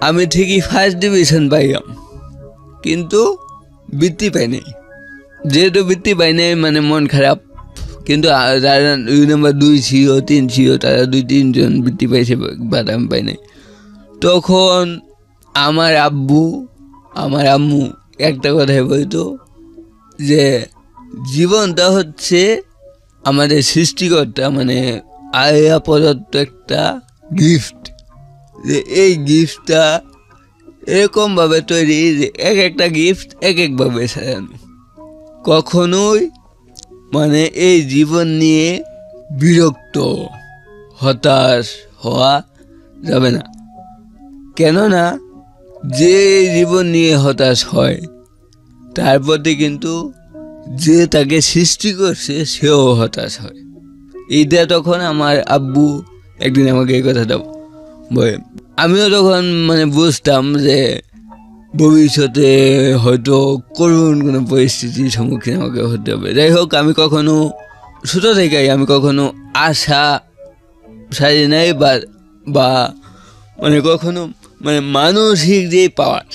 আমি ঠিকই first division পাইলাম, কিন্তু বৃত্তি পাই নাই। যেহেতু বৃত্তি পাই নাই মানে মন খারাপ, কিন্তু যারা 2 নম্বর 2 ছিল 3 ছিল তারা 2-3 জন বৃত্তি পাইছে, বাট আমি পাই নাই। তখন আমার আব্বু আমার আম্মু একটা কথাই বলতো যে জীবনটা হচ্ছে আমাদের সৃষ্টিকর্তা মানে আয়া প্রদত্ত একটা গিফট, যে এই গিফটটা এরকমভাবে তৈরি যে এক একটা গিফট এক একভাবে সাজানো। কখনোই মানে এই জীবন নিয়ে বিরক্ত হতাশ হওয়া যাবে না, কেননা যে জীবন নিয়ে হতাশ হয় তার প্রতি কিন্তু যে তাকে সৃষ্টি করছে সেও হতাশ হয়। এইটা তখন আমার আব্বু একদিন আমাকে এই কথাটা বলে। আমিও তখন মানে বুঝতাম যে ভবিষ্যতে হয়তো করুণ কোনো পরিস্থিতির সম্মুখীন আমাকে হতে হবে। যাই হোক, আমি কখনো ছোটো থেকেই আমি কখনো আশা সারি নাই বা মানে কখনো মানে মানসিক যে পাওয়ার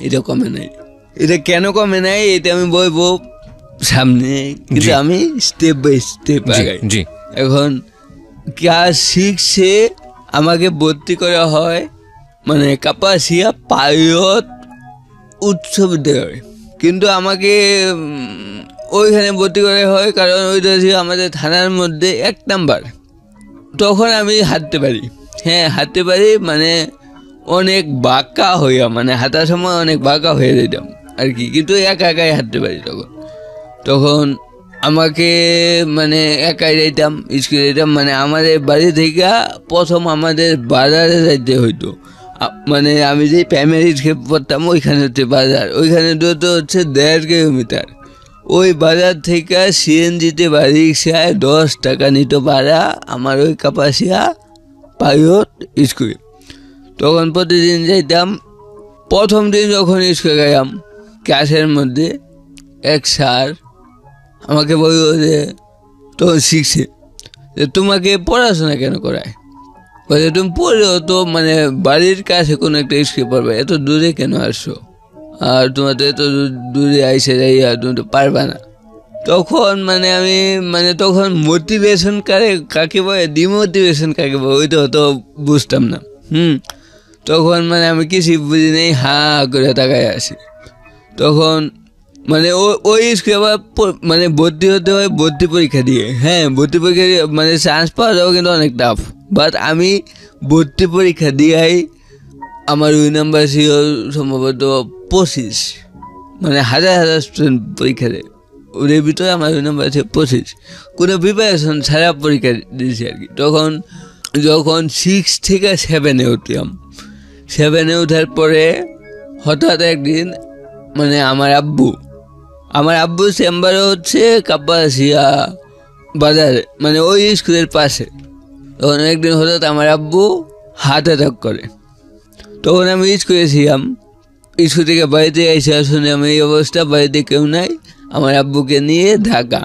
এটা কমে নাই। এটা কেন কমে নাই এটা আমি বলবো সামনে, কিন্তু আমি স্টেপ বাই স্টেপ আগাই। এখন ক্লাস 6-এ আমাকে ভর্তি করা হয় মানে কাপাসিয়া পাইলট উচ্চ বিদ্যালয়, কিন্তু আমাকে ওইখানে ভর্তি করা হয় কারণ ওইটা ছিল আমাদের থানার মধ্যে 1 নাম্বার। তখন আমি হাঁটতে পারি, হ্যাঁ হাঁটতে পারি, মানে অনেক বাঁকা হইয়া মানে হাঁটার সময় অনেক বাঁকা হয়ে যেতাম আর কি, কিন্তু একাই হাঁটতে পারি। তখন আমাকে মানে একাই যাইতাম স্কুলে যেতাম, মানে আমাদের বাড়ি থেকে প্রথম আমাদের বাজারে যাইতে হইতো। মানে আমি যে প্রাইমারি স্কুলে পড়তাম ওইখানে হচ্ছে বাজার, ওইখানে দূরত্ব হচ্ছে 1.5 কিলোমিটার। ওই বাজার থেকে সিএনজিতে বা রিক্সায় 10 টাকা নিত ভাড়া আমার ওই কাপাসিয়া পাইলট স্কুলে। তখন প্রতিদিন যাইতাম। প্রথম দিন যখন স্কুলে গেলাম ক্লাসের মধ্যে এক স্যার আমাকে বলল যে তখন 6-এ যে তোমাকে পড়াশোনা কেন করায়, বলে তুমি পড়েও তো মানে বাড়ির কাছে কোনো একটা স্কুলে পড়বে, এত দূরে কেন আসছো, আর তোমার তো এত দূরে আইসে যাইয়া তুমি তো পারবা না। তখন মানে আমি মানে তখন মোটিভেশন কাকে বলে ডিমোটিভেশন কাকে বলে ওইটা তো বুঝতাম না। তখন মানে আমি কিছু বুঝি নেই, হাঁ করে তাকায় আসি। তখন মানে ওই স্কুলে আবার মানে ভর্তি হতে হয় ভর্তি পরীক্ষা দিয়ে, হ্যাঁ ভর্তি পরীক্ষা দিয়ে মানে চান্স পাওয়া যাবে কিন্তু অনেক টাফ। বাট আমি ভর্তি পরীক্ষা দিয়েই আমার ওই নাম্বার ছিল সম্ভবত 25, মানে হাজার স্টুডেন্ট পরীক্ষা দেয়, ওর ভিতরে আমার ওই নাম্বার ছিল 25, কোনো প্রিপারেশন ছাড়া পরীক্ষা দিয়েছি আর কি। তখন যখন 6 থেকে 7-এ উঠলাম, 7-এ ওঠার পরে হঠাৎ একদিন মানে আমার আব্বু চেম্বারে হচ্ছে কাপাসিয়া বাজারে মানে ওই স্কুলের পাশে। তখন একদিন হঠাৎ আমার আব্বু হার্ট অ্যাটাক করে। তখন আমি স্কুলে ছিলাম, স্কুল থেকে বাড়িতে এসে শুনে আমি এই অবস্থা, বাড়িতে কেউ নাই, আমার আব্বুকে নিয়ে ঢাকা,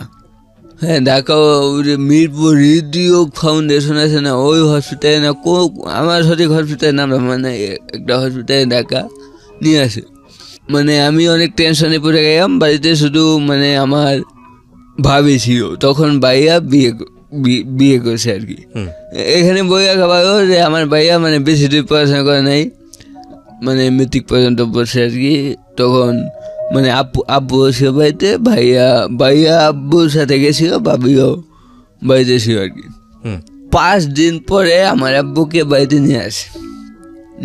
হ্যাঁ ঢাকা মিরপুর হৃদরোগ ফাউন্ডেশন আছে না, ওই হসপিটালে না আমার সঠিক হসপিটালের নাম মানে একটা হসপিটালে ঢাকা নিয়ে আসে। মানে আমি অনেক টেনশনে পড়ে গেলাম। বাড়িতে শুধু মানে আমার ভাবি ছিল, তখন ভাইয়া বিয়ে করছে আর কি। এখানে বইয়া খাবার যে আমার ভাইয়া মানে বেশি দূর পড়াশোনা করে নাই, মানে মেট্রিক পর্যন্ত পড়ছে আর কি। তখন মানে আব্বু ছিল বাড়িতে, ভাইয়া আব্বুর সাথে গেছিল, ভাবিও বাড়িতে ছিল আর কি। 5 দিন পরে আমার আব্বুকে বাড়িতে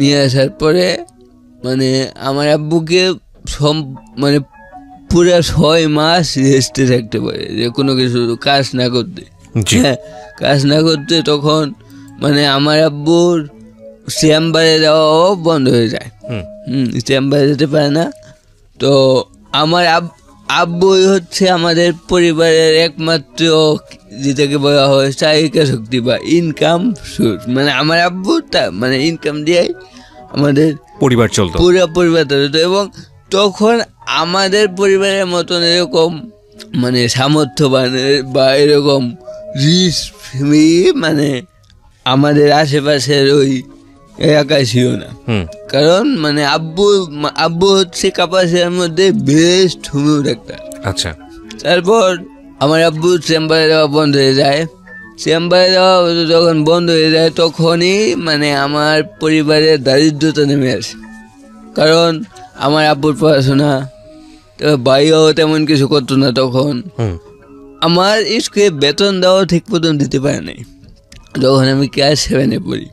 নিয়ে আসার পরে মানে আমার আব্বুকে মানে পুরো 6 মাস রেস্টে থাকতে পারে, যে কোনো কিছু কাজ না করতে, হ্যাঁ কাজ না করতে। তখন মানে আমার আব্বুর চেম্বারে যাওয়াও বন্ধ হয়ে যায়, চেম্বারে যেতে পারে না। তো আমার আব্বুই হচ্ছে আমাদের পরিবারের একমাত্র যেটাকে বলা হয় চাহিদা শক্তি বা ইনকাম সোর্স। মানে আমার আব্বু মানে ইনকাম দিয়েই আমাদের পরিবার চলতো, পুরো পরিবার চলতো। এবং তখন আমাদের পরিবারের মতন এরকম মানে সামর্থ্যবান বা এরকম রিচ ফ্যামিলি মানে আমাদের আশেপাশের ওই একাই ছিল না, কারণ মানে আব্বু হচ্ছে কাপাসিয়ার মধ্যে বেস্ট হোমিও ডাক্তার। আচ্ছা, তারপর আমার আব্বু চেম্বারে যাওয়া বন্ধ হয়ে যায়। চেম্বারে যাওয়া যখন বন্ধ হয়ে যায় তখনই মানে আমার পরিবারের দারিদ্রতা নেমে আসে, কারণ আমার আব্বুর পড়াশোনা, ভাইও তেমন কিছু করতো না তখন। আমার স্কুলে বেতন দেওয়া ঠিক মতন দিতে পারে নাই, যখন আমি ক্লাস 7-এ পড়ি,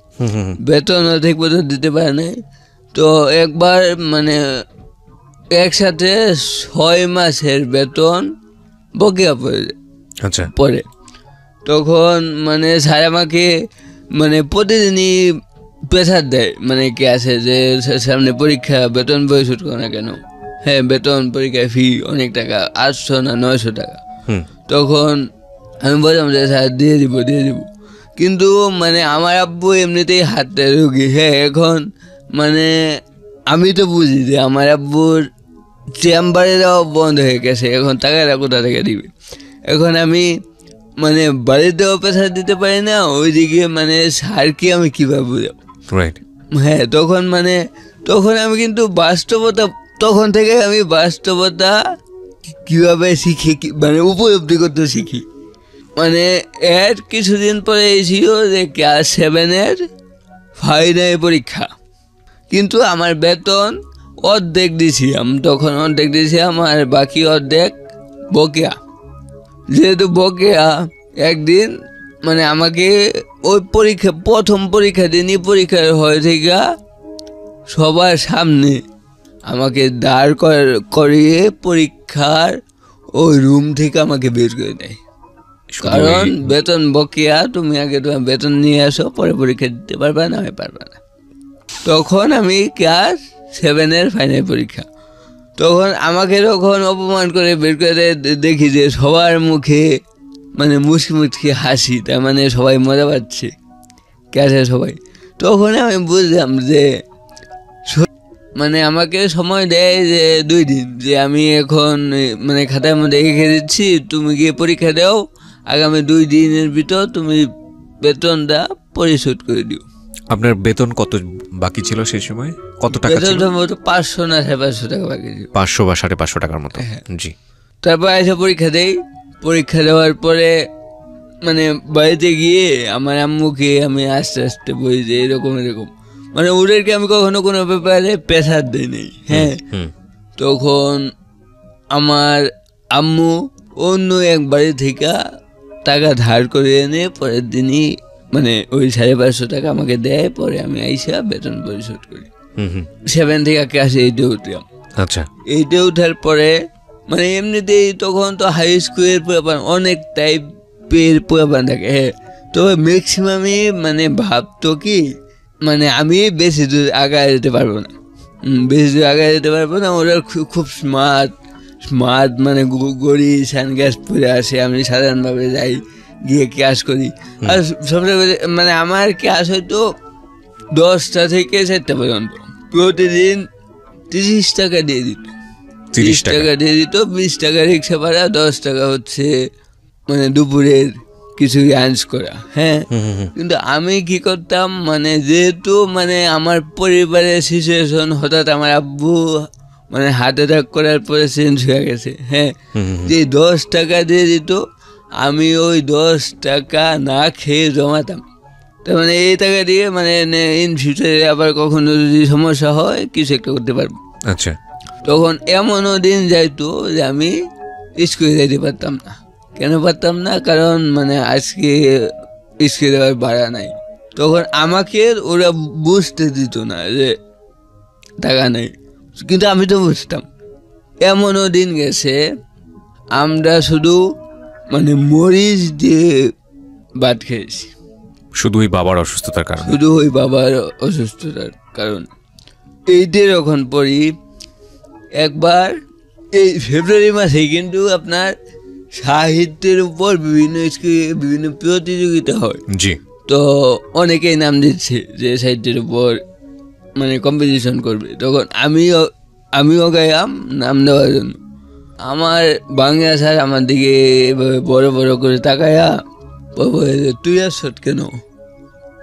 বেতনও ঠিক মতন দিতে পারে নাই। তো একবার মানে একসাথে 6 মাসের বেতন বকেয়া পড়ে যায়। আচ্ছা, পরে তখন মানে স্যার আমাকে মানে প্রতিদিনই প্রেশার দেয়, মানে ক্লাসে যে সামনে পরীক্ষা, বেতন পরিশোধ করো না কেন? হ্যাঁ, বেতন পরীক্ষায় ফি অনেক টাকা, 800 না 900 টাকা। তখন আমি বললাম যে স্যার দিয়ে দিব। কিন্তু মানে আমার আব্বু এমনিতেই হাতটা রুগী। হ্যাঁ, এখন মানে আমি তো বুঝি যে আমার আব্বুর চেম্বারে যাওয়া বন্ধ হয়ে গেছে, এখন টাকাটা কোথা থেকে দিবে। এখন আমি মানে বাড়িতেও প্রেশার দিতে পারি না, ওইদিকে মানে স্যারকে আমি কীভাবে বুঝাবো? হ্যাঁ, তখন আমি কিন্তু তখন থেকে আমি বাস্তবতা কীভাবে শিখি, মানে উপলব্ধি করতে শিখি। মানে এর কিছুদিন পরে এসেছিল যে ক্লাস 7-এর ফাইনাল পরীক্ষা, কিন্তু আমার বেতন অর্ধেক দিয়েছিলাম, তখন অর্ধেক দিয়েছিলাম, আর বাকি অর্ধেক বকেয়া। যেহেতু বকেয়া, একদিন মানে আমাকে ওই প্রথম পরীক্ষা দিনই পরীক্ষার হয়ে থেকে সবার সামনে আমাকে দাঁড় করিয়ে পরীক্ষার ওই রুম থেকে আমাকে বের করে দেয়, কারণ বেতন বকেয়া, তুমি আগে তোমার বেতন নিয়ে আসো, পরে পরীক্ষা দিতে পারবে না, তখন আমি ক্লাস 7-এর ফাইনাল পরীক্ষা, তখন আমাকে যখন অপমান করে বের করে দেখি যে সবার মুখে মানে মুচকি হাসি, তার মানে সবাই মজা পাচ্ছে ক্লাসে সবাই, তখন আমি বুঝলাম যে মানে আমাকে সময় দেয় যে 2 দিন, যে আমি এখন মানে খাতার মধ্যে লিখে দিচ্ছি, তুমি গিয়ে পরীক্ষা দাও, আগামী 2 দিনের ভিতর তুমি বেতনটা পরিশোধ করে দিও। আপনার বেতন কত বাকি ছিল সেই সময়? কত টাকা ছিল? 500 না 550 টাকা বাকি ছিল, 500 বা 550 টাকার মতো। জি। তারপর এসে পরীক্ষা দেই। পরীক্ষা দেওয়ার পরে মানে বাড়িতে গিয়ে আমার আম্মুকে আমি আস্তে আস্তে বলি যে এরকম, মানে ওদেরকে আমি কখনো কোনো ব্যাপারে প্রেশার দিই নাই। হ্যাঁ, তখন আমার আম্মু অন্য এক বাড়ি থেকে টাকা ধার করে এনে পরের দিনই মানে ওই 550 টাকা আমাকে দেয়, পরে আমি আইসা বেতন পরিশোধ করি। 7 থেকে ক্লাস 8-এ উঠলাম। আচ্ছা, 8-এ উঠার পরে মানে এমনিতেই তখন তো হাই স্কুলের পোলাপান অনেক টাইপের পোলাপান থাকে। হ্যাঁ, তবে ম্যাক্সিমামই মানে ভাবতো কি মানে আমি বেশি দূর আগায় যেতে পারবো না, ওরা খুব স্মার্ট, মানে গড়ি সানগ্লাস পরে আসে, আমি সাধারণভাবে যাই, গিয়ে ক্লাস করি। আর সবচেয়ে মানে আমার ক্লাস হয়তো 10টা থেকে 4টা পর্যন্ত, প্রতিদিন 30 টাকা দিয়ে দিত, 30 টাকা দিয়ে দিত, 20 টাকা রিক্সা ভাড়া, 10 টাকা হচ্ছে মানে দুপুরের কিছু লাঞ্চ করা। হ্যাঁ, কিন্তু আমি কি করতাম, মানে যেহেতু মানে আমার পরিবারের সিচুয়েশন, হঠাৎ আমার আব্বু মানে হার্ট অ্যাটাক করার পরে চেঞ্জ হয়ে গেছে। হ্যাঁ, যে 10 টাকা দিয়ে দিত, আমি ওই 10 টাকা না খেয়ে জমাতাম। তার মানে এই টাকা দিয়ে মানে ইন ফিউচারে আবার কখনো যদি সমস্যা হয় কিছু একটা করতে পারবো। আচ্ছা, তখন এমনও দিন যাইতো যে আমি স্কুলে যাইতে পারতাম না। কেন পারতাম না? কারণ মানে আজকে স্কুলে যাওয়ার ভাড়া নাই। তখন আমাকে ওরা বুঝতে দিত না যে টাকা নেই, কিন্তু আমি তো বুঝতাম। এমনও দিন গেছে আমরা শুধু মানে মরিচ দিয়ে ভাত খেয়েছি, শুধু ওই বাবার অসুস্থতার কারণ। এইটা যখন পড়ি একবার এই ফেব্রুয়ারি মাসে, কিন্তু আপনার সাহিত্যের উপর বিভিন্ন প্রতিযোগিতা হয়। জি। তো অনেকেই নাম দিচ্ছে যে সাহিত্যের উপর মানে কম্পিটিশন করবে। তখন আমিও গাইলাম নাম দেওয়ার জন্য। আমার বাংলা স্যার আমার দিকে এভাবে বড় বড় করে তাকায়া তুই আসছ কেন?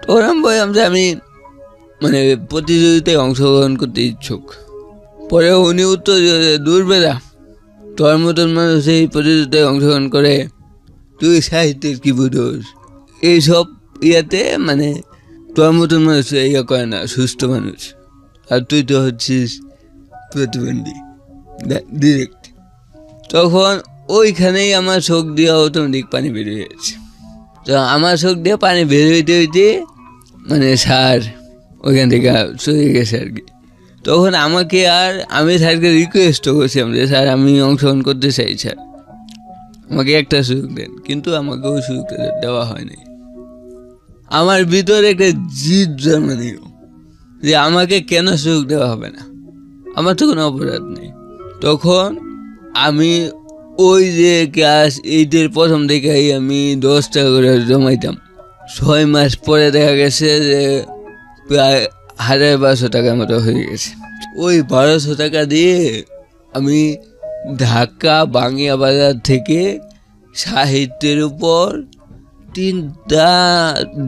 তখন আমি বললাম যে আমি মানে প্রতিযোগিতায় অংশগ্রহণ করতে ইচ্ছুক। পরে উনি উত্তর দিয়েছে, দূর বেড়া, তোর মতন মানুষ এই প্রতিযোগিতায় অংশগ্রহণ করে, তুই সাহিত্যের কি বুঝোস, এইসব ইয়াতে মানে তোর মতন মানুষ ইয়া করে না, সুস্থ মানুষ, আর তুই তো হচ্ছিস প্রতিবন্ধী ডিরেক্ট। তখন ওইখানেই আমার চোখ দিয়ে অটোমেটিক পানি বেরিয়ে গেছে। তো আমার চোখ দিয়ে পানি বের হইতে হইতে মানে স্যার ওইখান থেকে চলে গেছে আর কি। তখন আমাকে আমি স্যারকে রিকোয়েস্টও করছিলাম যে স্যার আমি অংশগ্রহণ করতে চাই, স্যার আমাকে একটা সুযোগ দেন, কিন্তু আমাকে ওই সুযোগটা দেওয়া হয়নি। আমার ভিতরে একটা জিদ জন্ম নিল যে আমাকে কেন সুযোগ দেওয়া হবে না, আমার তো কোনো অপরাধ নেই। তখন আমি ওই যে ক্লাস 8-এর প্রথম থেকেই আমি 10 টাকা করে জমাইতাম। 6 মাস পরে দেখা গেছে যে প্রায় 1200 টাকার মতো হয়ে গেছে। ওই 1200 টাকা দিয়ে আমি ঢাকা বাঙ্গিয়া বাজার থেকে সাহিত্যের উপর 3টা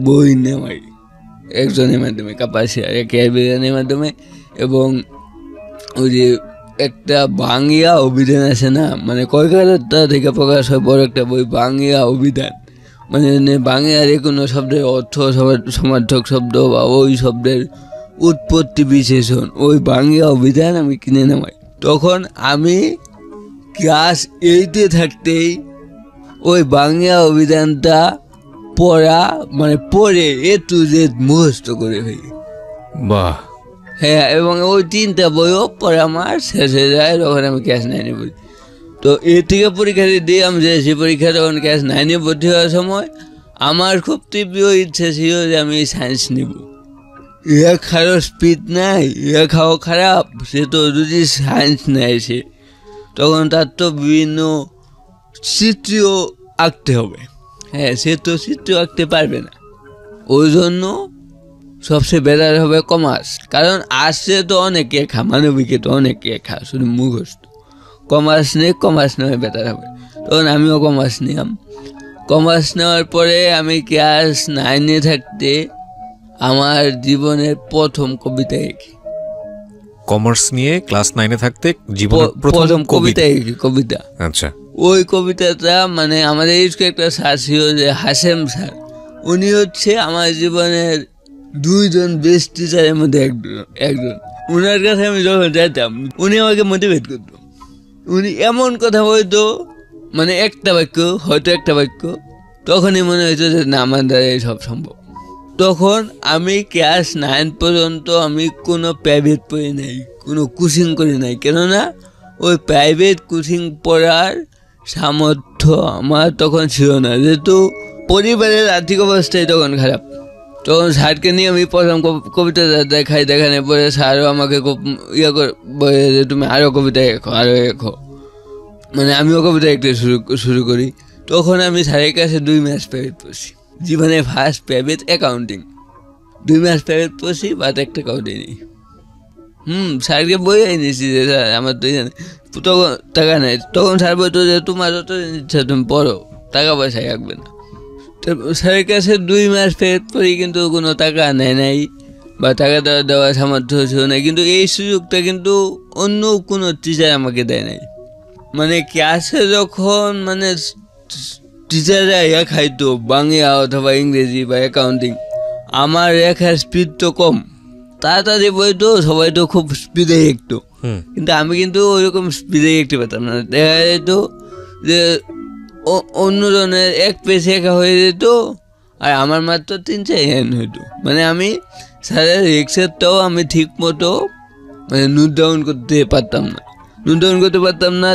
বই নেওয়াই, একজনের মাধ্যমে, কাপাসিয়া ক্যাবিনের মাধ্যমে, এবং ওই যে একটা বাংলা অভিধান আছে না, মানে কলকাতা থেকে প্রকাশ হয় বড় একটা বই, বাংলা অভিধান, মানে বাংলার যে কোনো শব্দের অর্থ, সমার্থক শব্দ বা ওই শব্দের উৎপত্তি বিশেষণ, ওই বাংলা অভিধান আমি কিনে নেওয়াই। তখন আমি ক্লাস 8-এ থাকতেই ওই বাংলা অভিধানটা পড়া মানে পড়ে একটু যে মুখস্থ করে ফেলি। বাহ। হ্যাঁ, এবং ওই 3টা বইও পরে আমার শেষ হয়ে যায় তখন আমি ক্লাস 9-এ পড়ি। তো এর থেকে পরীক্ষা দিয়ে আমি যে পরীক্ষা, তখন ক্লাস 9-এ ভর্তি হওয়ার সময় আমার খুব তীব্র ইচ্ছে ছিল যে আমি সায়েন্স নিব। লেখারও স্পিড নাই, লেখাও খারাপ, সে তো যদি সায়েন্স নেয় সে, তখন তার তো বিভিন্ন চিত্রও আঁকতে হবে। হ্যাঁ, সে তো চিত্র আঁকতে পারবে না, ওই জন্য সবচেয়ে বেটার হবে কমার্স। কারণ আর্টসে তো অনেক লেখা, মানবিকে তো অনেক লেখা, শুধু মুখস্থ। কমার্স নেওয়া বেটার হবে। তখন আমিও কমার্স নিলাম। কমার্স নেওয়ার পরে আমি ক্লাস 9-এ থাকতে আমার জীবনের প্রথম কবিতা লিখি। কমার্স নিয়ে ক্লাস 9-এ থাকতে জীবনের প্রথম কবিতা লিখি, কবিতা। আচ্ছা। ওই কবিতাটা মানে আমাদের স্কুলে একটা স্যার ছিল যে হাসেম স্যার, উনি হচ্ছে আমার জীবনের 2জন বেস্ট টিচারের মধ্যে একজন। উনার কাছে আমি যখন যাইতাম উনি আমাকে মোটিভেট করতো। উনি এমন কথা বলতো, মানে একটা বাক্য, তখনই মনে হইতো যে না, আমার দ্বারা সব সম্ভব। তখন আমি ক্লাস 9 পর্যন্ত আমি কোনো প্রাইভেট পড়ি নাই, কোনো কোচিং করি নাই, কেননা ওই প্রাইভেট কোচিং পড়ার সামর্থ্য আমার তখন ছিল না, যেহেতু পরিবারের আর্থিক অবস্থাই তখন খারাপ। তখন স্যারকে নিয়ে আমি প্রথম কবিতা দেখানোর পরে স্যারও আমাকে খুব বলে যে তুমি আরও কবিতা লেখো, মানে আমিও কবিতা লিখতে শুরু করি। তখন আমি স্যারের কাছে 2 মাস প্রাইভেট পড়ছি, জীবনে ফার্স্ট প্রাইভেট অ্যাকাউন্টিং। 2 মাস প্রাইভেট পড়ছি, বাট একটা টাকাও দিইনি। স্যারকে বই নিয়েছি যে স্যার আমার তো তখন টাকা নেই। তখন স্যার বলতো যে তোমার যত ইচ্ছা তুমি পড়ো, টাকা পয়সা রাখবে না। তো স্যারের কাছে 2 মাস প্রাইভেট পড়ি, কিন্তু কোনো টাকা নেয় নাই বা টাকা দেওয়ার সামর্থ্য ছিল না। কিন্তু এই সুযোগটা কিন্তু অন্য কোনো টিচার আমাকে দেয় নাই। মানে ক্লাসে যখন মানে টিচাররা খাইতো বাংলা অথবা ইংরেজি বা অ্যাকাউন্টিং, আমার লেখার স্পিড তো কম, তাড়াতাড়ি বইতো, সবাই তো খুব স্পিডে লিখতো, কিন্তু আমি কিন্তু ওইরকম স্পিডে লিখতে পারতাম না। দেখা যেত যে অন্যজনের 1 পেজ লেখা হয়ে যেত আর আমার মাত্র 3-4 লাইন হইতো। মানে আমি স্যারের লেকচারটাও আমি ঠিক মতো মানে নোট ডাউন করতে পারতাম না,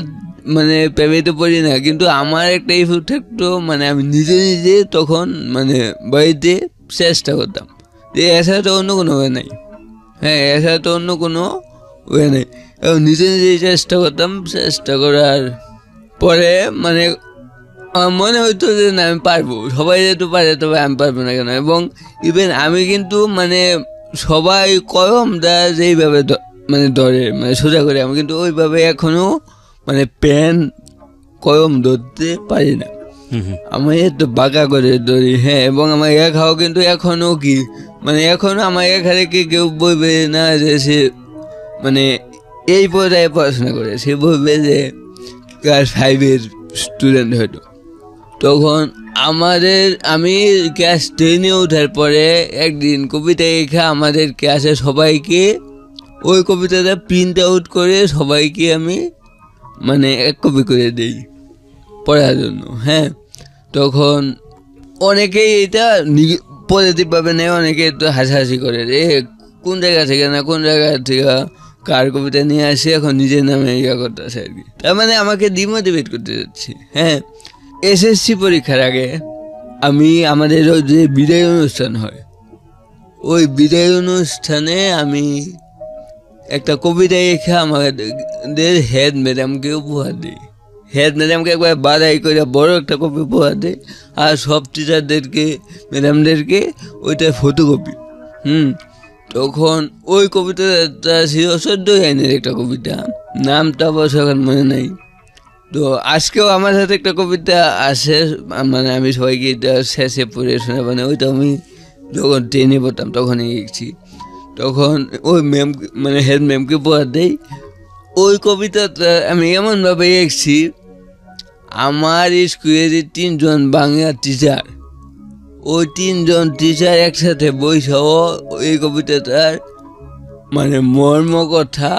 মানে প্রাইভেটে পড়ি না। কিন্তু আমার একটা ইফেক্ট থাকতো, মানে আমি নিজে তখন মানে বাড়িতে চেষ্টা করতাম যে এছাড়া তো অন্য কোনো ওয়ে নাই। এবং নিজে চেষ্টা করতাম। চেষ্টা করার পরে মানে আমার মনে হইতো যে না, আমি পারবো, সবাই যেহেতু পারে তবে আমি পারবো না কেন। এবং ইভেন আমি কিন্তু মানে সবাই কলমটা যেইভাবে মানে ধরে, মানে সোজা করে, আমি কিন্তু ওইভাবে এখনো মানে পেন কলম ধরতে পারি না, আমি একটু বাঁকা করে ধরি। হ্যাঁ, এবং আমার লেখাও কিন্তু এখনো কি মানে এখন আমার এখানে কেউ বলবে না যে সে মানে এই পর্যায়ে পড়াশোনা করে, সে বলবে যে ক্লাস 5-এর স্টুডেন্ট হয়তো। তখন আমি ক্লাস 10-এ ওঠার পরে একদিন কবিতা লেখা আমাদের ক্লাসে সবাইকে ওই কবিতাটা প্রিন্ট আউট করে সবাইকে আমি মানে 1 কপি করে দিই পড়ার জন্য। হ্যাঁ, তখন অনেকেই এটা পজিটিভভাবে নেয়, অনেকে তো হাসাহাসি করে রে কোন জায়গা থেকে না কোন জায়গা থেকে কার কবিতা নিয়ে আসে এখন নিজের নামে ইয়া করতেছে আর কি। তার মানে আমাকে ডিমোটিভেট করতে যাচ্ছি। হ্যাঁ, এসএসসি পরীক্ষার আগে আমাদের যে বিদায় অনুষ্ঠান হয়, ওই বিদায় অনুষ্ঠানে আমি একটা কবিতা লেখা আমাদের হেড ম্যাডামকে উপহার দিই। হেড ম্যাডামকে একবার বাধাই করে বড় একটা কপি উপহার দিই, আর সব টিচারদেরকে ম্যাডামদেরকে ওইটা ফটোকপি। তখন ওই কবিতাটা ছিল 14 লাইনের একটা কবিতা, নামটা অবশ্য এখন মনে নাই। তো আজকেও আমার সাথে একটা কবিতা আছে, মানে আমি সবাইকে এটা শেষে পড়ে শোনা, মানে ওইটা আমি যখন 10-এ পড়তাম তখনই লিখছি। তখন ওই ম্যাম মানে হেড ম্যামকে পড়া দেই। ওই কবিতাটা আমি এমনভাবে লিখছি, আমার স্কুলে যে 3 জন বাংলা টিচার, ওই 3 জন টিচার একসাথে বৈশাও এই কবিতাটার মানে মর্ম কথা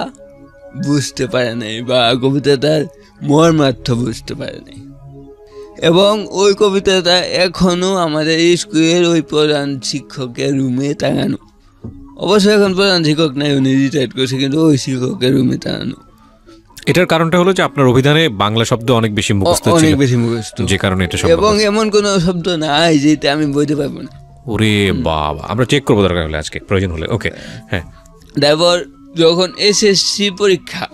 বুঝতে পারে নাই বা কবিতাটার মর্মার্থ বুঝতে পারে নাই। এবং ওই কবিতাটা এখনও আমাদের স্কুলের ওই প্রধান শিক্ষকের রুমে টাঙানো। অবশ্যই এখন প্রধান শিক্ষক নাই, উনি রিটায়ার্ড করেছে, কিন্তু ওই শিক্ষকের রুমে টাঙানো। এটার কারণটা হলো যে আপনার অভিধানে বাংলা শব্দ অনেক বেশি মুখস্থ ছিল, অনেক বেশি মুখস্থ, যে কারণে এটা সম্ভব। এবং এমন কোনো শব্দ নাই যেটা আমি বলতে পারবো না। ওরে বাবা, আমরা চেক করবো দরকার হলে আজকে প্রয়োজন হলে। ওকে, হ্যাঁ। তারপর যখন এসএসসি পরীক্ষা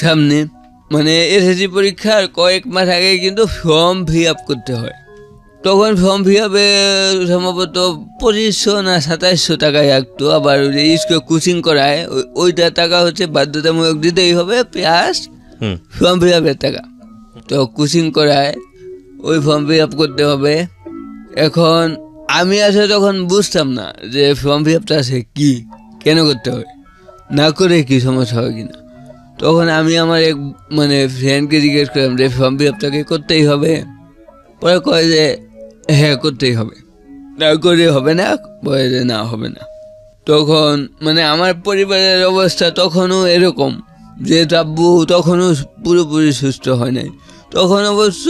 সামনে, মানে এসএসসি পরীক্ষার কয়েক মাস আগে কিন্তু ফর্ম ফিল আপ করতে হয়। তখন ফর্ম ফিল আপে সম্ভবত 2500 না 2700 টাকা একটু, আবার স্কুলে কোচিং করায় ওইটা টাকা হচ্ছে বাধ্যতামূলক দিতেই হবে, প্লাস ফর্ম ফিল আপের টাকা। তো কোচিং করায় ওই ফর্ম ফিল আপ করতে হবে। এখন আমি আসলে তখন বুঝতাম না যে ফর্ম ফিল আপটা আছে কি, কেন করতে হয়, না করে কি সমস্যা হয় কিনা। তখন আমি আমার এক মানে ফ্রেন্ডকে জিজ্ঞেস করলাম যে ফর্ম ফিল আপটাকে করতেই হবে। পরে কয় যে হ্যাঁ করতেই হবে, না করে হবে না, বলে যে না হবে না। তখন মানে আমার পরিবারের অবস্থা তখনও এরকম যে আব্বু তখনও পুরোপুরি সুস্থ হয় নাই। তখন অবশ্য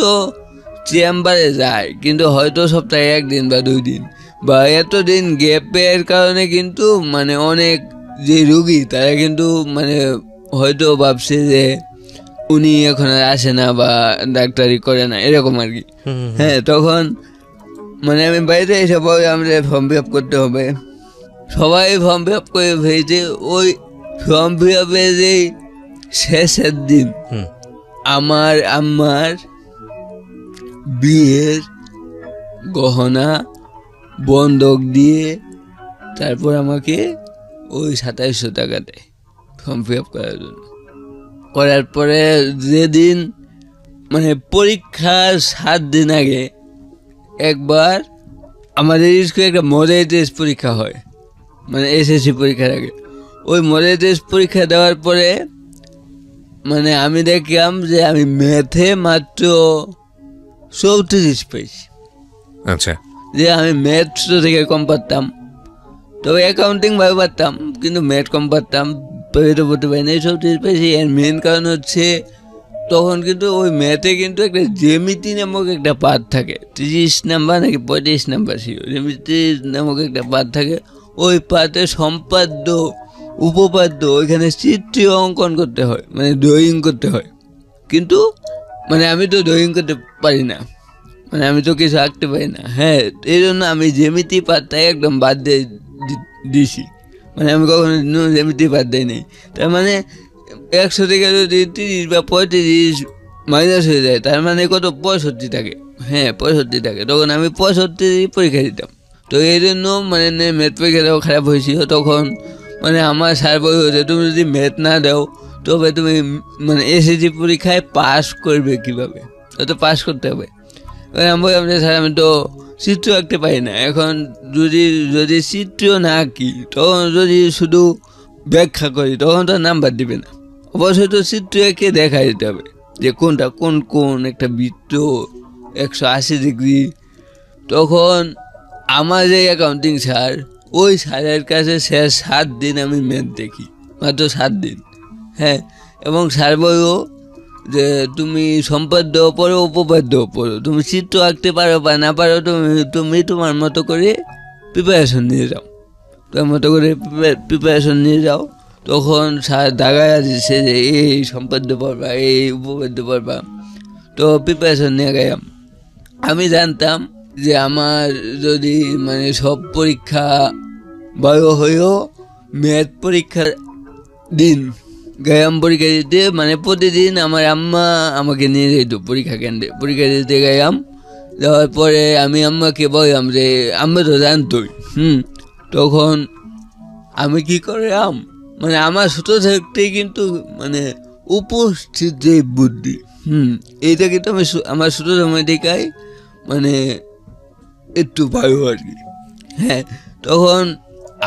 চেম্বারে যায়, কিন্তু হয়তো সপ্তাহে 1 দিন বা 2 দিন, বা এতদিন গ্যাপের কারণে কিন্তু মানে অনেক যে রুগী তারা কিন্তু মানে হয়তো ভাবছে যে উনি এখন আর আসে না বা ডাক্তারি করে না, এরকম আর কি। হ্যাঁ, তখন মানে আমি বাড়িতে এসে পরে আমাদের ফর্ম ফিল আপ করতে হবে। সবাই ফর্ম ফিল আপ করে ফেলছে। ওই ফর্ম ফিল আপের যে শেষের দিন আমার আম্মার বিয়ের গহনা বন্ধক দিয়ে তারপর আমাকে ওই 2700 টাকা দেয় ফর্ম ফিল আপ করার জন্য। করার পরে যেদিন মানে পরীক্ষার 7 দিন আগে একবার আমাদের স্কুলে একটা মডেল টেস্ট পরীক্ষা হয়, মানে এসএসসি পরীক্ষার আগে। ওই মডেল টেস্ট পরীক্ষা দেওয়ার পরে মানে আমি দেখলাম যে আমি ম্যাথে মাত্র 34 পেয়েছি। আচ্ছা, যে আমি ম্যাথ থেকে কম পারতাম, তবে অ্যাকাউন্টিং ভাবে পারতাম, কিন্তু ম্যাথ কম পারতাম, পেতে পড়তে পারিনি। 34 পেয়েছি। এর মেন কারণ হচ্ছে তখন কিন্তু ওই ম্যাথে কিন্তু একটা জ্যামিতি নামক একটা পার্ট থাকে, 30 নাম্বার নাকি 35 নাম্বার ছিল, জ্যামিতি নামক একটা পার্ট থাকে। ওই পার্টে সম্পাদ্য উপপাদ্য ওইখানে চিত্র অঙ্কন করতে হয়, মানে ড্রয়িং করতে হয়। কিন্তু মানে আমি তো ড্রয়িং করতে পারি না, মানে আমি তো কিছু আঁকতে পারি না। হ্যাঁ, এই জন্য আমি জ্যামিতি পার্টটাই একদম বাদ দিয়ে দিছি, মানে আমি কখনো জ্যামিতি পার্ট দেয় নাই। তার মানে 100 থেকে যদি 30 বা 35 মাইনাস হয়ে যায়, তার মানে কত 65 থাকে। হ্যাঁ, 65 থাকে। তখন আমি 65 পরীক্ষা দিতাম। তো এই জন্য মানে ম্যাথ পরীক্ষাটাও খারাপ হয়েছিল। তখন মানে আমার স্যার বলছে তুমি যদি ম্যাথ না দাও তবে তুমি মানে এসএসসি পরীক্ষায় পাস করবে কীভাবে, তো পাস করতে হবে। আমি বললাম যে স্যার আমি তো চিত্র আঁকতে পারি না। এখন যদি যদি চিত্র না আঁকি, তখন যদি শুধু ব্যাখ্যা করি, তখন তো নাম্বার দিবে না। অবশ্যই তো চিত্র এঁকে দেখা দিতে হবে যে কোনটা কোন কোন একটা বৃত্ত 180 ডিগ্রি। তখন আমার যে অ্যাকাউন্টিং স্যার, ওই স্যারের কাছে 7 দিন আমি ম্যাথ দেখি, মাত্র 7 দিন। হ্যাঁ, এবং স্যার বলবো যে তুমি সম্পাদ্য পড়ো, উপপাদ্য পড়ো, তুমি চিত্র আঁকতে পারো বা না পারো, তুমি তোমার মতো করে প্রিপারেশন নিয়ে যাও, তোমার মতো করে প্রিপারেশন নিয়ে যাও। তখন স্যার দাগায়া দিচ্ছে যে এই সম্পাদ্য পড়বা, এই উপপাদ্য পড়বা। তো প্রিপারেশন নিয়ে গেলাম। আমি জানতাম যে আমার যদি মানে সব পরীক্ষা বড় হয়েও ম্যাথ পরীক্ষার দিন গেলাম পরীক্ষা দিতে, মানে প্রতিদিন আমার আম্মা আমাকে নিয়ে যেত পরীক্ষা কেন্দ্রে, পরীক্ষা দিতে গেলাম। যাওয়ার পরে আমি আম্মাকে বললাম যে আম্মা তো জানতোই। তখন আমি কি করলাম, মানে আমার ছোটো থাকতেই কিন্তু মানে উপস্থিত যে বুদ্ধি, এইটা কিন্তু আমি আমার ছোটো সময় থেকেই মানে একটু ভালো আর কি। হ্যাঁ, তখন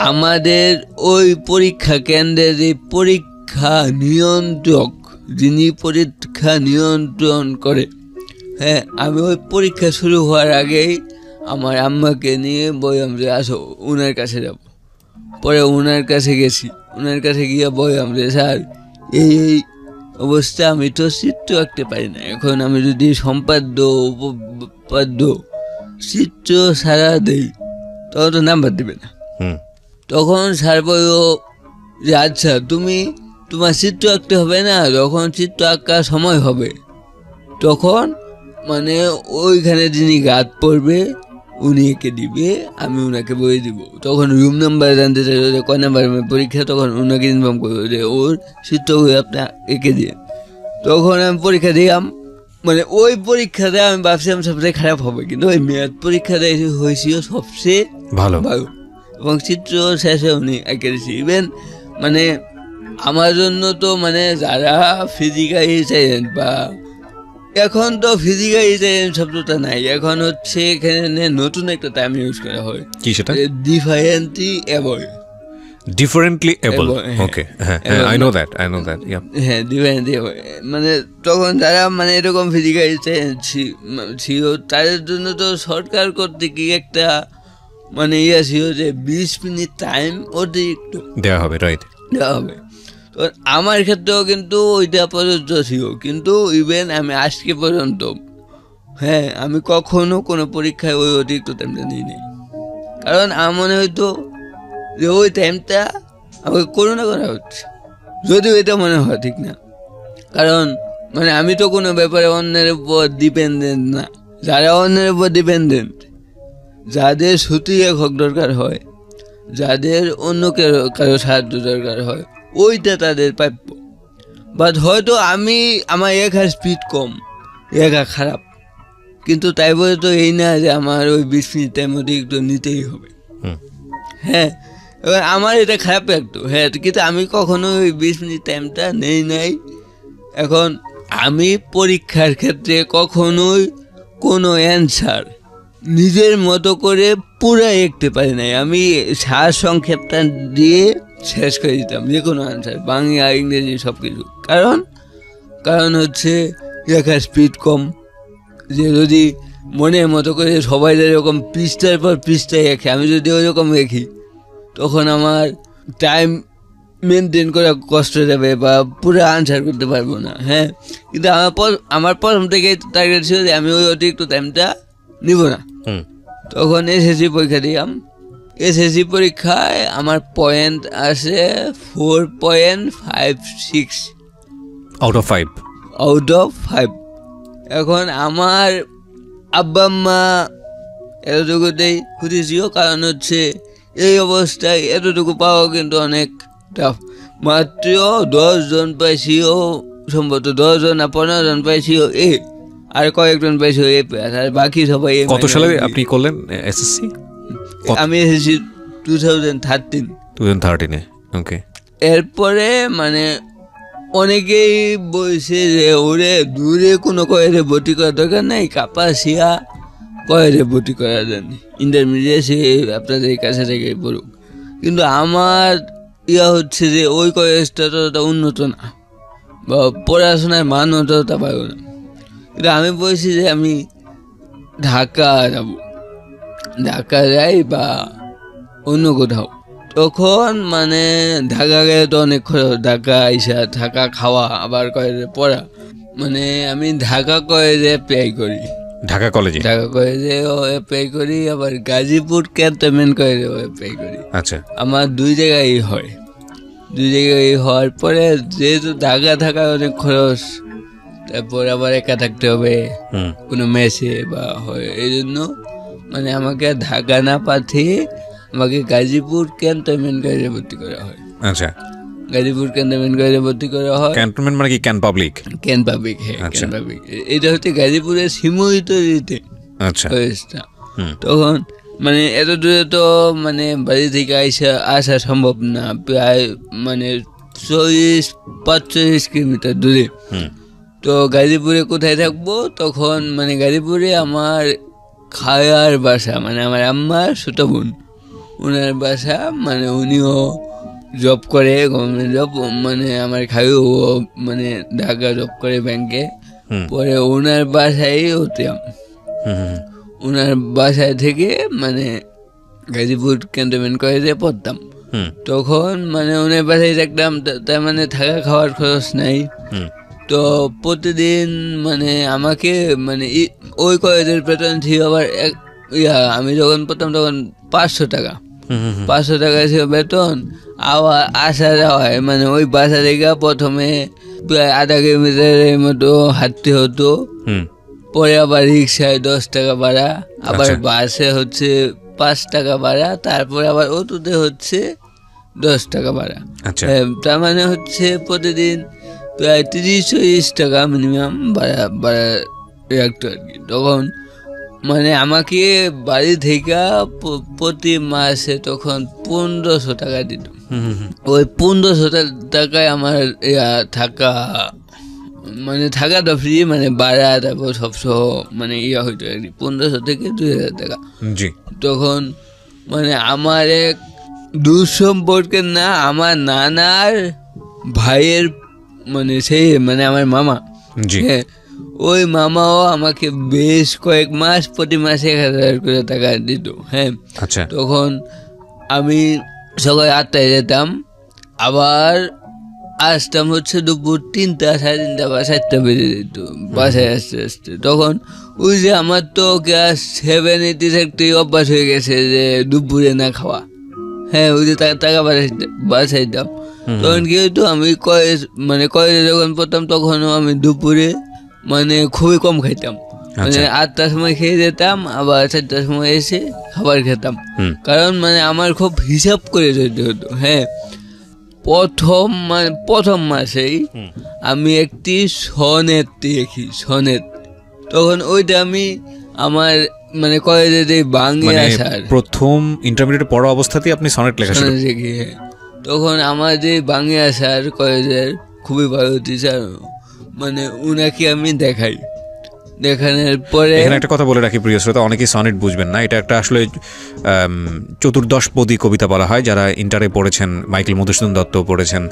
আমাদের ওই পরীক্ষা কেন্দ্রের যে পরীক্ষা নিয়ন্ত্রক, যিনি পরীক্ষা নিয়ন্ত্রণ করে, হ্যাঁ, আমি ওই পরীক্ষা শুরু হওয়ার আগেই আমার আম্মাকে নিয়ে বললাম যে আসো ওনার কাছে যাব। পরে ওনার কাছে গেছি, ওনার কাছে গিয়ে বললাম যে স্যার এই অবস্থা, আমি তো চিত্র আঁকতে পারি না, এখন আমি যদি সম্পাদ্য উপপাদ্য চিত্র সারা দেই তখন তো নাম্বার দেবে না। তখন স্যার বলল যে আচ্ছা তুমি তোমার চিত্র আঁকতে হবে না, যখন চিত্র আঁকার সময় হবে তখন মানে ওইখানে যিনি গাদ পড়বে উনি এঁকে দিবে, আমি ওনাকে বলে দিব। তখন রুম নাম্বার জানতে চাইল যে কয় নাম্বার পরীক্ষা, তখন ওনাকে ইনফর্ম করবো যে ওর চিত্রগুলো আপনি এঁকে দিয়ে। তখন আমি পরীক্ষা দিলাম, মানে ওই পরীক্ষাতে আমি ভাবছিলাম সবচেয়ে খারাপ হবে, কিন্তু ওই ম্যাথ পরীক্ষাতে হয়েছিল সবচেয়ে ভালো ভালো, এবং চিত্র শেষে উনি এঁকে দিয়েছি। ইভেন মানে আমার জন্য তো মানে যারা ফিজিক্যালি চ্যালেঞ্জ, বা এখন তো ফিজিক্যালি চ্যালেঞ্জ শব্দটা নাই, এখন হচ্ছে এখানে নতুন একটা টাইম ইউজ করা হয়, কি সেটা? Differently able. ডিফারেন্টলি এবল, ওকে, হ্যাঁ, আই নো দ্যাট, হ্যাঁ, ডিফারেন্টলি এবল। মানে তখন যারা মানে এরকম ফিজিক্যালি চ্যালেঞ্জ ছিল, তাদের জন্য তো সরকার কর্তৃক একটা মানে ইয়ে ছিল যে 20 মিনিট টাইম অতিরিক্ত দেওয়া হবে, রাইট, দেওয়া হবে। তো আমার ক্ষেত্রেও কিন্তু ওইটা প্রযোজ্য ছিল, কিন্তু ইভেন আমি আজকে পর্যন্ত, হ্যাঁ, আমি কখনো কোনো পরীক্ষায় ওই অতিরিক্ত টাইমটা নিই নি, কারণ আমার মনে হইতো যে ওই টাইমটা আমাকে করোনা করা হচ্ছে, যদিও এটা মনে হয় ঠিক না, কারণ মানে আমি তো কোনো ব্যাপারে অন্যের উপর ডিপেন্ডেন্ট না। যারা অন্যের উপর ডিপেন্ডেন্ট, যাদের সত্যি একক দরকার হয়, যাদের অন্য কারো সাহায্য দরকার হয়, ওইটা তাদের প্রাপ্য। বাট হয়তো আমার একা স্পিড কম, একা খারাপ, কিন্তু তাই বলে তো এই না যে আমার ওই 20 মিনিটের মধ্যে একটু নিতেই হবে। হ্যাঁ, এবার আমার এটা খারাপ লাগতো, হ্যাঁ, কিন্তু আমি কখনো ওই 20 মিনিট টাইমটা নেই নাই। এখন আমি পরীক্ষার ক্ষেত্রে কখনোই কোনো অ্যান্সার নিজের মতো করে পুরো লিখতে পারি নাই, আমি সার সংক্ষেপটা দিয়ে শেষ করে দিতাম যে কোনো আনসার, বাংলা ইংরেজি সব কিছু। কারণ হচ্ছে লেখার স্পিড কম, যে যদি মনের মতো করে সবাই যেরকম পৃষ্ঠার পর পৃষ্ঠায় রেখে আমি যদি ওইরকম রেখি, তখন আমার টাইম মেনটেন করা কষ্ট হয়ে যাবে বা পুরো আনসার করতে পারবো না। হ্যাঁ, কিন্তু আমার প্রথম থেকে টার্গেট ছিল যে আমি ওই অতিরিক্ত টাইমটা নিব না। তখন এসএসসি পরীক্ষা দিলাম। এসএসসি পরীক্ষায় আমার পয়েন্ট আসে 4.56 আউট অফ 5। এখন আমার আব্বা আম্মা এতটুকুতেই খুশি ছিল, কারণ হচ্ছে এই অবস্থায় এতটুকু পাওয়া কিন্তু অনেক টাফ। মাত্র 10 জন পাইছিল, সম্ভবত 10 জন না 15 জন পাইছিল এ, আর কয়েকজন পাইছিল এ প্লাস, আর বাকি সবাই। কত সালে আপনি করলেন এসএসসি? আমি এসেছি 2013-এ। ওকে। এরপরে মানে অনেকেই বলছে যে ওরে দূরে কোনো কয়েরে ভর্তি করার দরকার নেই, কাপাসিয়া কলেজে ভর্তি করা দেন, ইন্টারমিডিয়েট সে আপনাদের কাছে থেকে পড়ুক। কিন্তু আমার হচ্ছে যে ওই কলেজটা ততটা উন্নত না বা পড়াশোনার মানও ততটা ভালো না। কিন্তু আমি বলছি যে আমি ঢাকা যাব, ঢাকা যাই বা অন্য কোথাও। তখন মানে ঢাকা গেলে তো অনেক খরচ, ঢাকা আইসা থাকা খাওয়া আবার কলেজে পড়া, মানে আমি ঢাকা কলেজে অ্যাপ্লাই করি, ঢাকা কলেজে অ্যাপ্লাই করি, আবার গাজীপুর ক্যান্টনমেন্ট কলেজে অ্যাপ্লাই করি। আচ্ছা, আমার দুই জায়গায় হয়। দুই জায়গায় হওয়ার পরে যেহেতু ঢাকা থাকা অনেক খরচ, তারপর আবার একা থাকতে হবে কোনো মেসে বা হয়, এই জন্য মানে আমাকে ঢাকা না পাঠিয়ে আমাকে গাজীপুর ক্যান্টনমেন্ট কলেজে ভর্তি করা হয়। আচ্ছা, গাজীপুর ক্যান্টনমেন্ট কলেজে ভর্তি করা হয়। ক্যান্টনমেন্ট মানে কি? Can public? ক্যান পাবলিক, হ্যাঁ ক্যান পাবলিক। এটা হচ্ছে গাজীপুরের শিমুলিত দিতে কলেজটা। তখন মানে এত দূরে তো মানে বাড়ি থেকে আসা সম্ভব না, প্রায় মানে 40-45 কিলোমিটার দূরে। তো গাজীপুরে কোথায় থাকবো? তখন মানে গাজীপুরে আমার খায়ার বাসা, মানে আমার আম্মার ছোট বোন, ওনার বাসা, মানে উনিও জব করে, গভর্নমেন্ট জব, মানে আমার খায়ও মানে ঢাকা জব করে ব্যাংকে। পরে ওনার বাসায় হতাম, ওনার বাসায় থেকে মানে গাজীপুর ক্যান্টনমেন্ট কলেজে পড়তাম। তখন মানে ওনার বাসায় থাকতাম, তার মানে থাকা খাওয়ার খরচ নাই। তো প্রতিদিন মানে আমাকে মানে ওই কলেজের বেতন ছিল আবার আমি যখন পড়তাম তখন 500 টাকা, 500 টাকা ছিল বেতন। আবার আসা যাওয়ায় মানে ওই বাসা থেকে প্রথমে প্রায় 1/2 কিলোমিটারের মতো হাঁটতে হতো, পরে আবার রিক্সায় 10 টাকা ভাড়া, আবার বাসে হচ্ছে 5 টাকা ভাড়া, তারপর আবার অটোতে হচ্ছে 10 টাকা ভাড়া। তার মানে হচ্ছে প্রতিদিন প্রায় 30-40 টাকা মিনিমাম ভাড়া রাখতো আর কি। তখন মানে আমাকে বাড়ি থেকে প্রতি মাসে তখন 1500 টাকা দিত। ওই 1500 টাকায় আমার থাকা, মানে থাকাটা ফ্রি, মানে ভাড়া তারপর সবসহ মানে হইতো আর কি, 1500 থেকে 2000 টাকা। তখন মানে আমার এক দূর সম্পর্কের না, আমার নানার ভাইয়ের মানে সেই মানে আমার মামা, হ্যাঁ ওই মামাও আমাকে বেশ কয়েক মাস প্রতি মাসে 1000 করে টাকা দিত। হ্যাঁ, তখন আমি সকাল 8টায় যেতাম, আবার আসতাম হচ্ছে দুপুর 3টা, 3:30 বা 4টা বেজে যেত বাসায় আসতে আসতে। তখন ওই যে আমার তো ক্লাস 7-8 থাকতেই অভ্যাস হয়ে গেছে যে দুপুরে না খাওয়া। হ্যাঁ, ওই যে টাকা বাসাইতাম। তখন কি হতো, আমি কলেজে যখন পড়তাম তখনও আমি দুপুরে মানে খুবই কম খাইতাম, মানে 8টার সময় খেয়ে যেতাম, আবার 4টার সময় এসে খাবার খেতাম। কারণ মানে আমার খুব হিসাব করে যেতে হতো। হ্যাঁ, প্রথম মাসেই আমি একটি সনেট দেখি, সনেট। তখন ওইটা আমি আমার মানে কলেজে যে বাংলা আসার প্রথম ইন্টারমিডিয়েট পড়া অবস্থাতেই আপনি সনেট লেখা শুরু দেখি। হ্যাঁ, তখন আমার যে বাংলা আসার কলেজের খুবই ভালো টিচার, মানে উনাকে আমি দেখাই। দেখানোর পরে এখানে একটা কথা বলে রাখি প্রিয় শ্রোতা, অনেকেই সনেট বুঝবেন না, এটা একটা আসলে চতুর্দশপদী কবিতা বলা হয়। যারা ইন্টারে পড়েছেন, মাইকেল মধুসূদন দত্ত পড়েছেন,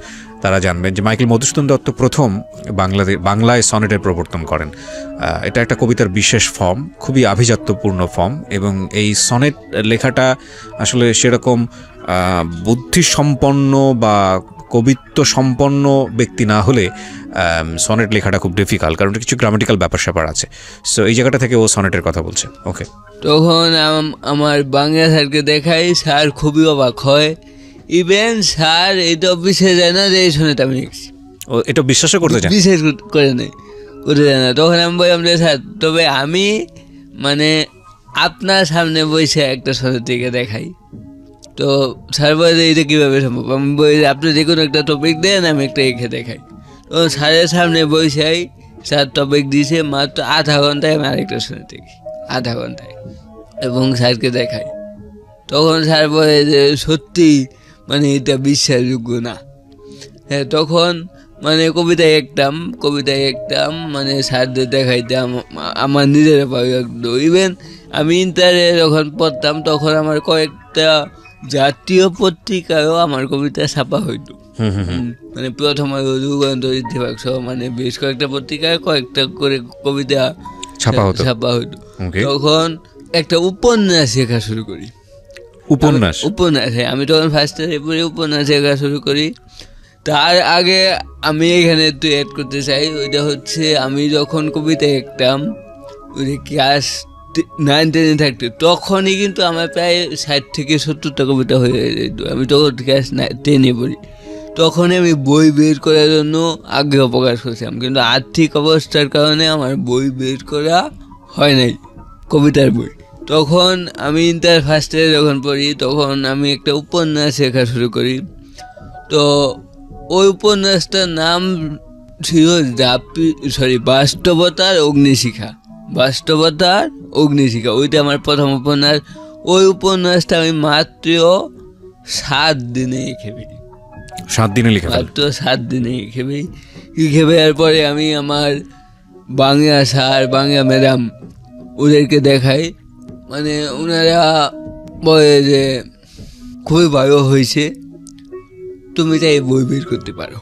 তারা জানবেন যে মাইকেল মধুসূদন দত্ত প্রথম বাংলায় সনেটের প্রবর্তন করেন। এটা একটা কবিতার বিশেষ ফর্ম, খুবই আভিজাত্যপূর্ণ ফর্ম, এবং এই সনেট লেখাটা আসলে সেরকম বুদ্ধিসম্পন্ন বা কবিত্ব সম্পন্ন ব্যক্তি না হলে সনেট লেখাটা খুব ডিফিকাল্ট, কারণ কিছু গ্রামাটিক্যাল ব্যাপার স্যাপার আছে। সো এই জায়গাটা থেকে ও সনেটের কথা বলছে। ওকে, তখন আমার বাংলা স্যারকে দেখাই, স্যার খুবই অবাক হয়। ইভেন স্যার এটা বিশ্বাস যায় না যে এই সনেট আমি লিখছি। ও এটা বিশ্বাস করতে চায়, বিশ্বাস করে নেই, করতে যায় না। তখন আমি বললাম যে স্যার, তবে আমি মানে আপনার সামনে বসে একটা সনেট থেকে দেখাই। তো স্যার বলে এটা কীভাবে সম্ভব? আমি বলি আপনি যে কোনো একটা টপিক দেন, আমি একটা এঁকে দেখাই। তো স্যারের সামনে বসেই স্যার টপিক দিয়েছে, মাত্র 1/2 ঘন্টায় আমি আরেকটা শুনে দেখি, 1/2 ঘন্টায়, এবং স্যারকে দেখাই। তখন স্যার বলে যে সত্যি মানে এটা বিশ্বাসযোগ্য না। হ্যাঁ, তখন মানে কবিতায় একটাম মানে স্যারদের দেখাইতাম, আমার নিজের ভালো লাগতো। ইভেন আমি ইন্টারে যখন পড়তাম তখন আমার কয়েকটা জাতীয় পত্রিকায়ও আমার কবিতা ছাপা হইতো। মানে প্রথম আলো, যুগান্তর, ইত্তেফাক সহ মানে বেশ কয়েকটা পত্রিকায় কয়েকটা করে কবিতা ছাপা হইতো। তখন একটা উপন্যাস লেখা শুরু করি। উপন্যাস, হ্যাঁ, আমি তখন ফার্স্ট ইয়ারে পড়ে উপন্যাস লেখা শুরু করি। তার আগে আমি এখানে একটু অ্যাড করতে চাই, ওইটা হচ্ছে আমি যখন কবিতা লিখতাম ওই ক্লাস 9-10 থাকতে, তখনই কিন্তু আমার প্রায় 60 থেকে 70টা কবিতা হয়ে যেত। আমি তখন ক্লাস 10-এ পড়ি। তখন আমি বই বের করার জন্য আগ্রহ প্রকাশ করছিলাম, কিন্তু আর্থিক অবস্থার কারণে আমার বই বের করা হয় নাই, কবিতার বই। তখন আমি ইন্টার ফার্স্ট ইয়ারে যখন পড়ি তখন আমি একটা উপন্যাস লেখা শুরু করি। তো ওই উপন্যাসটার নাম ছিল বাস্তবতার অগ্নিশিখা। ওইটা আমার প্রথম উপন্যাস। ওই উপন্যাসটা আমি মাত্র 7 দিনে লিখে ফেলি। 7 দিনে লিখে মাত্র 7 দিনে লিখে ফেলার পরে আমি আমার বাংলা স্যার, বাংলা ম্যাডাম ওদেরকে দেখাই। মানে ওনারা বলে যে খুবই ভালো হয়েছে, তুমি চাই বই বের করতে পারো।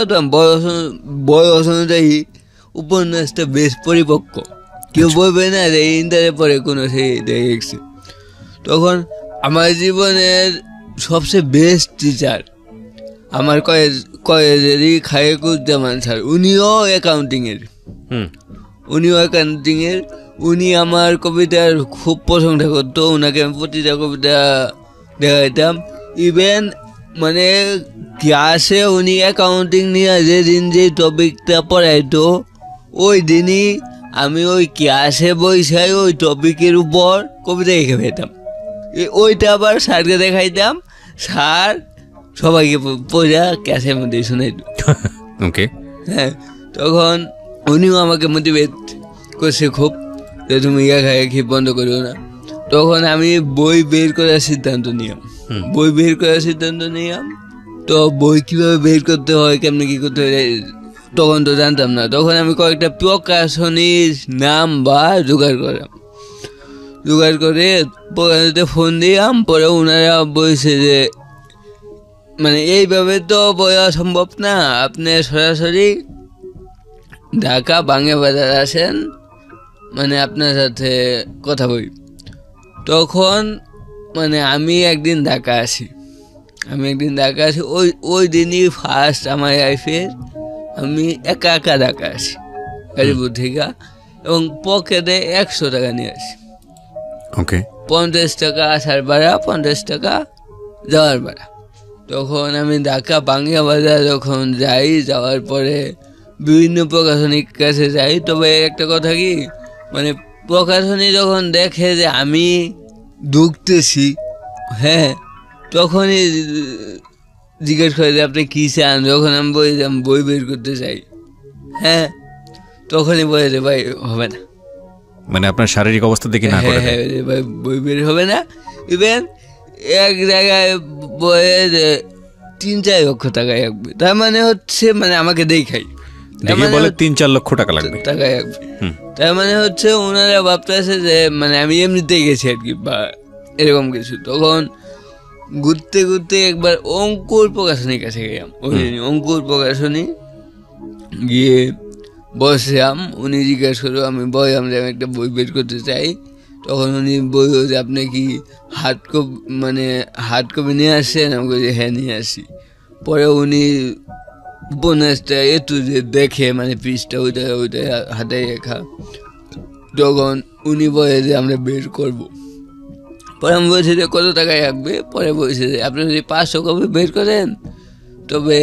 তো বয়স অনুযায়ী উপন্যাসটা বেশ পরিপক্ক, কেউ বলবে না যে ইন্টারে পরে কোনো সেই দেখছে। তখন আমার জীবনের সবচেয়ে বেস্ট টিচার আমার কলেজেরই খায়েকুজ্জামান স্যার, উনিও অ্যাকাউন্টিংয়ের। উনি আমার কবিতার খুব প্রশংসা করতো। ওনাকে আমি প্রতিটা কবিতা দেখাইতাম। ইভেন মানে ক্লাসে উনি অ্যাকাউন্টিং নিয়ে যেদিন যে টপিকটা পড়াইতো ওই দিনই আমি ওই ক্লাসে বসে ওই টপিকের উপর কবিতা লিখে পেতাম। ওইটা আবার স্যারকে দেখাইতাম, স্যার সবাইকে পড়া ক্লাসের মধ্যে শোনাইতো। ওকে, হ্যাঁ, তখন উনিও আমাকে মোটিভেট করছে খুব, যে তুমি লেখালেখি বন্ধ করিও না। তখন আমি বই বের করার সিদ্ধান্ত নিলাম। তো বই কীভাবে বের করতে হয়, কেমনি কী করতে হয় তখন তো জানতাম না। তখন আমি কয়েকটা প্রকাশনীর নাম বা জোগাড় করে প্রকাশনীতে ফোন দিলাম। পরে ওনারা বলছে যে মানে এইভাবে তো বলা সম্ভব না, আপনি সরাসরি ঢাকা বাংলা বাজার আসেন, মানে আপনার সাথে কথা বলি। তখন মানে আমি একদিন ঢাকা আসি। ওই দিনই ফার্স্ট আমার লাইফের আমি একা ঢাকা আসি গাড়িপুর থেকে, এবং পকেটে 100 টাকা নিয়ে আসি। ওকে, 50 টাকা আসার ভাড়া, 50 টাকা যাওয়ার ভাড়া। তখন আমি ঢাকা বাংলা বাজার যখন যাই, যাওয়ার পরে বিভিন্ন প্রকাশনীর কাছে যাই। তবে একটা কথা কি, মানে প্রকাশনী যখন দেখে যে আমি ঢুকতেছি, হ্যাঁ, তখনই জিজ্ঞেস করে যে আপনি কী চান। যখন আমি বই বের করতে চাই, হ্যাঁ, তখনই বলে যে ভাই হবে না, মানে আপনার শারীরিক অবস্থা দেখে না করে, হ্যাঁ ভাই বই বের হবে না। ইভেন এক জায়গায় বলে যে 3-4 লক্ষ টাকা লাগবে। তার মানে হচ্ছে মানে আমাকে দেখাই বলে 3-4 লক্ষ টাকা লাগবে। তার মানে হচ্ছে ওনারা ভাবতেছে যে মানে আমি এমনিতেই গেছি আর কি, বা এরকম কিছু। তখন ঘুরতে একবার অঙ্কুর প্রকাশনীর কাছে গেলাম। অঙ্কুর প্রকাশনী গিয়ে বসলাম। উনি জিজ্ঞাসা করলো, আমি বললাম যে আমি একটা বই বের করতে চাই। তখন উনি বললো যে আপনি কি হার্ড কপি নিয়ে আসছেন? আমি বলছি হ্যাঁ নিয়ে আসি। পরে উনি উপন্যাসটা একটু যে দেখে, মানে পিসটা ওইটা হাতে রেখা, তখন উনি বলে যে আমরা বের করবো। পরে আমি বলছি যে কত টাকায় লাগবে? পরে বলছে যে আপনি যদি 500 কপি বের করেন তবে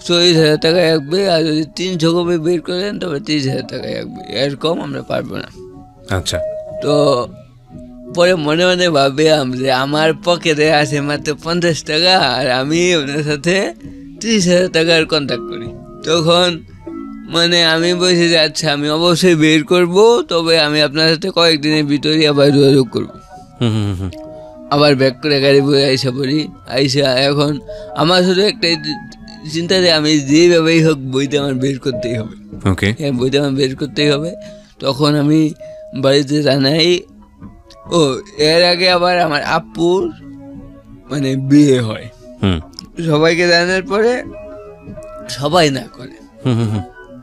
40,000 টাকা লাগবে, আর যদি 300 কপি বের করেন তবে 30,000 টাকা লাগবে, এর কম আমরা পারবো না। আচ্ছা, তো পরে মনে মনে ভাবলাম যে আমার পকেটে আছে মাত্র 50 টাকা, আর আমি ওনার সাথে 30,000 টাকার কন্ট্যাক্ট করি। তখন মানে আমি বলছি যে আচ্ছা আমি অবশ্যই বের করব, তবে আমি আপনার সাথে কয়েকদিনের ভিতরেই আবার যোগাযোগ করবো। আবার ব্যাক করে গাড়ি বয়ে আইসা পড়ি। এখন আমার শুধু একটাই চিন্তা যে আমি যেভাবেই হোক বইটা আমার বের করতেই হবে। ওকে, হ্যাঁ, বইটা আমার বের করতেই হবে। তখন আমি বাড়িতে জানাই। ও এর আগে আবার আমার আপুর মানে বিয়ে হয়, সবাইকে জানার পরে সবাই না করে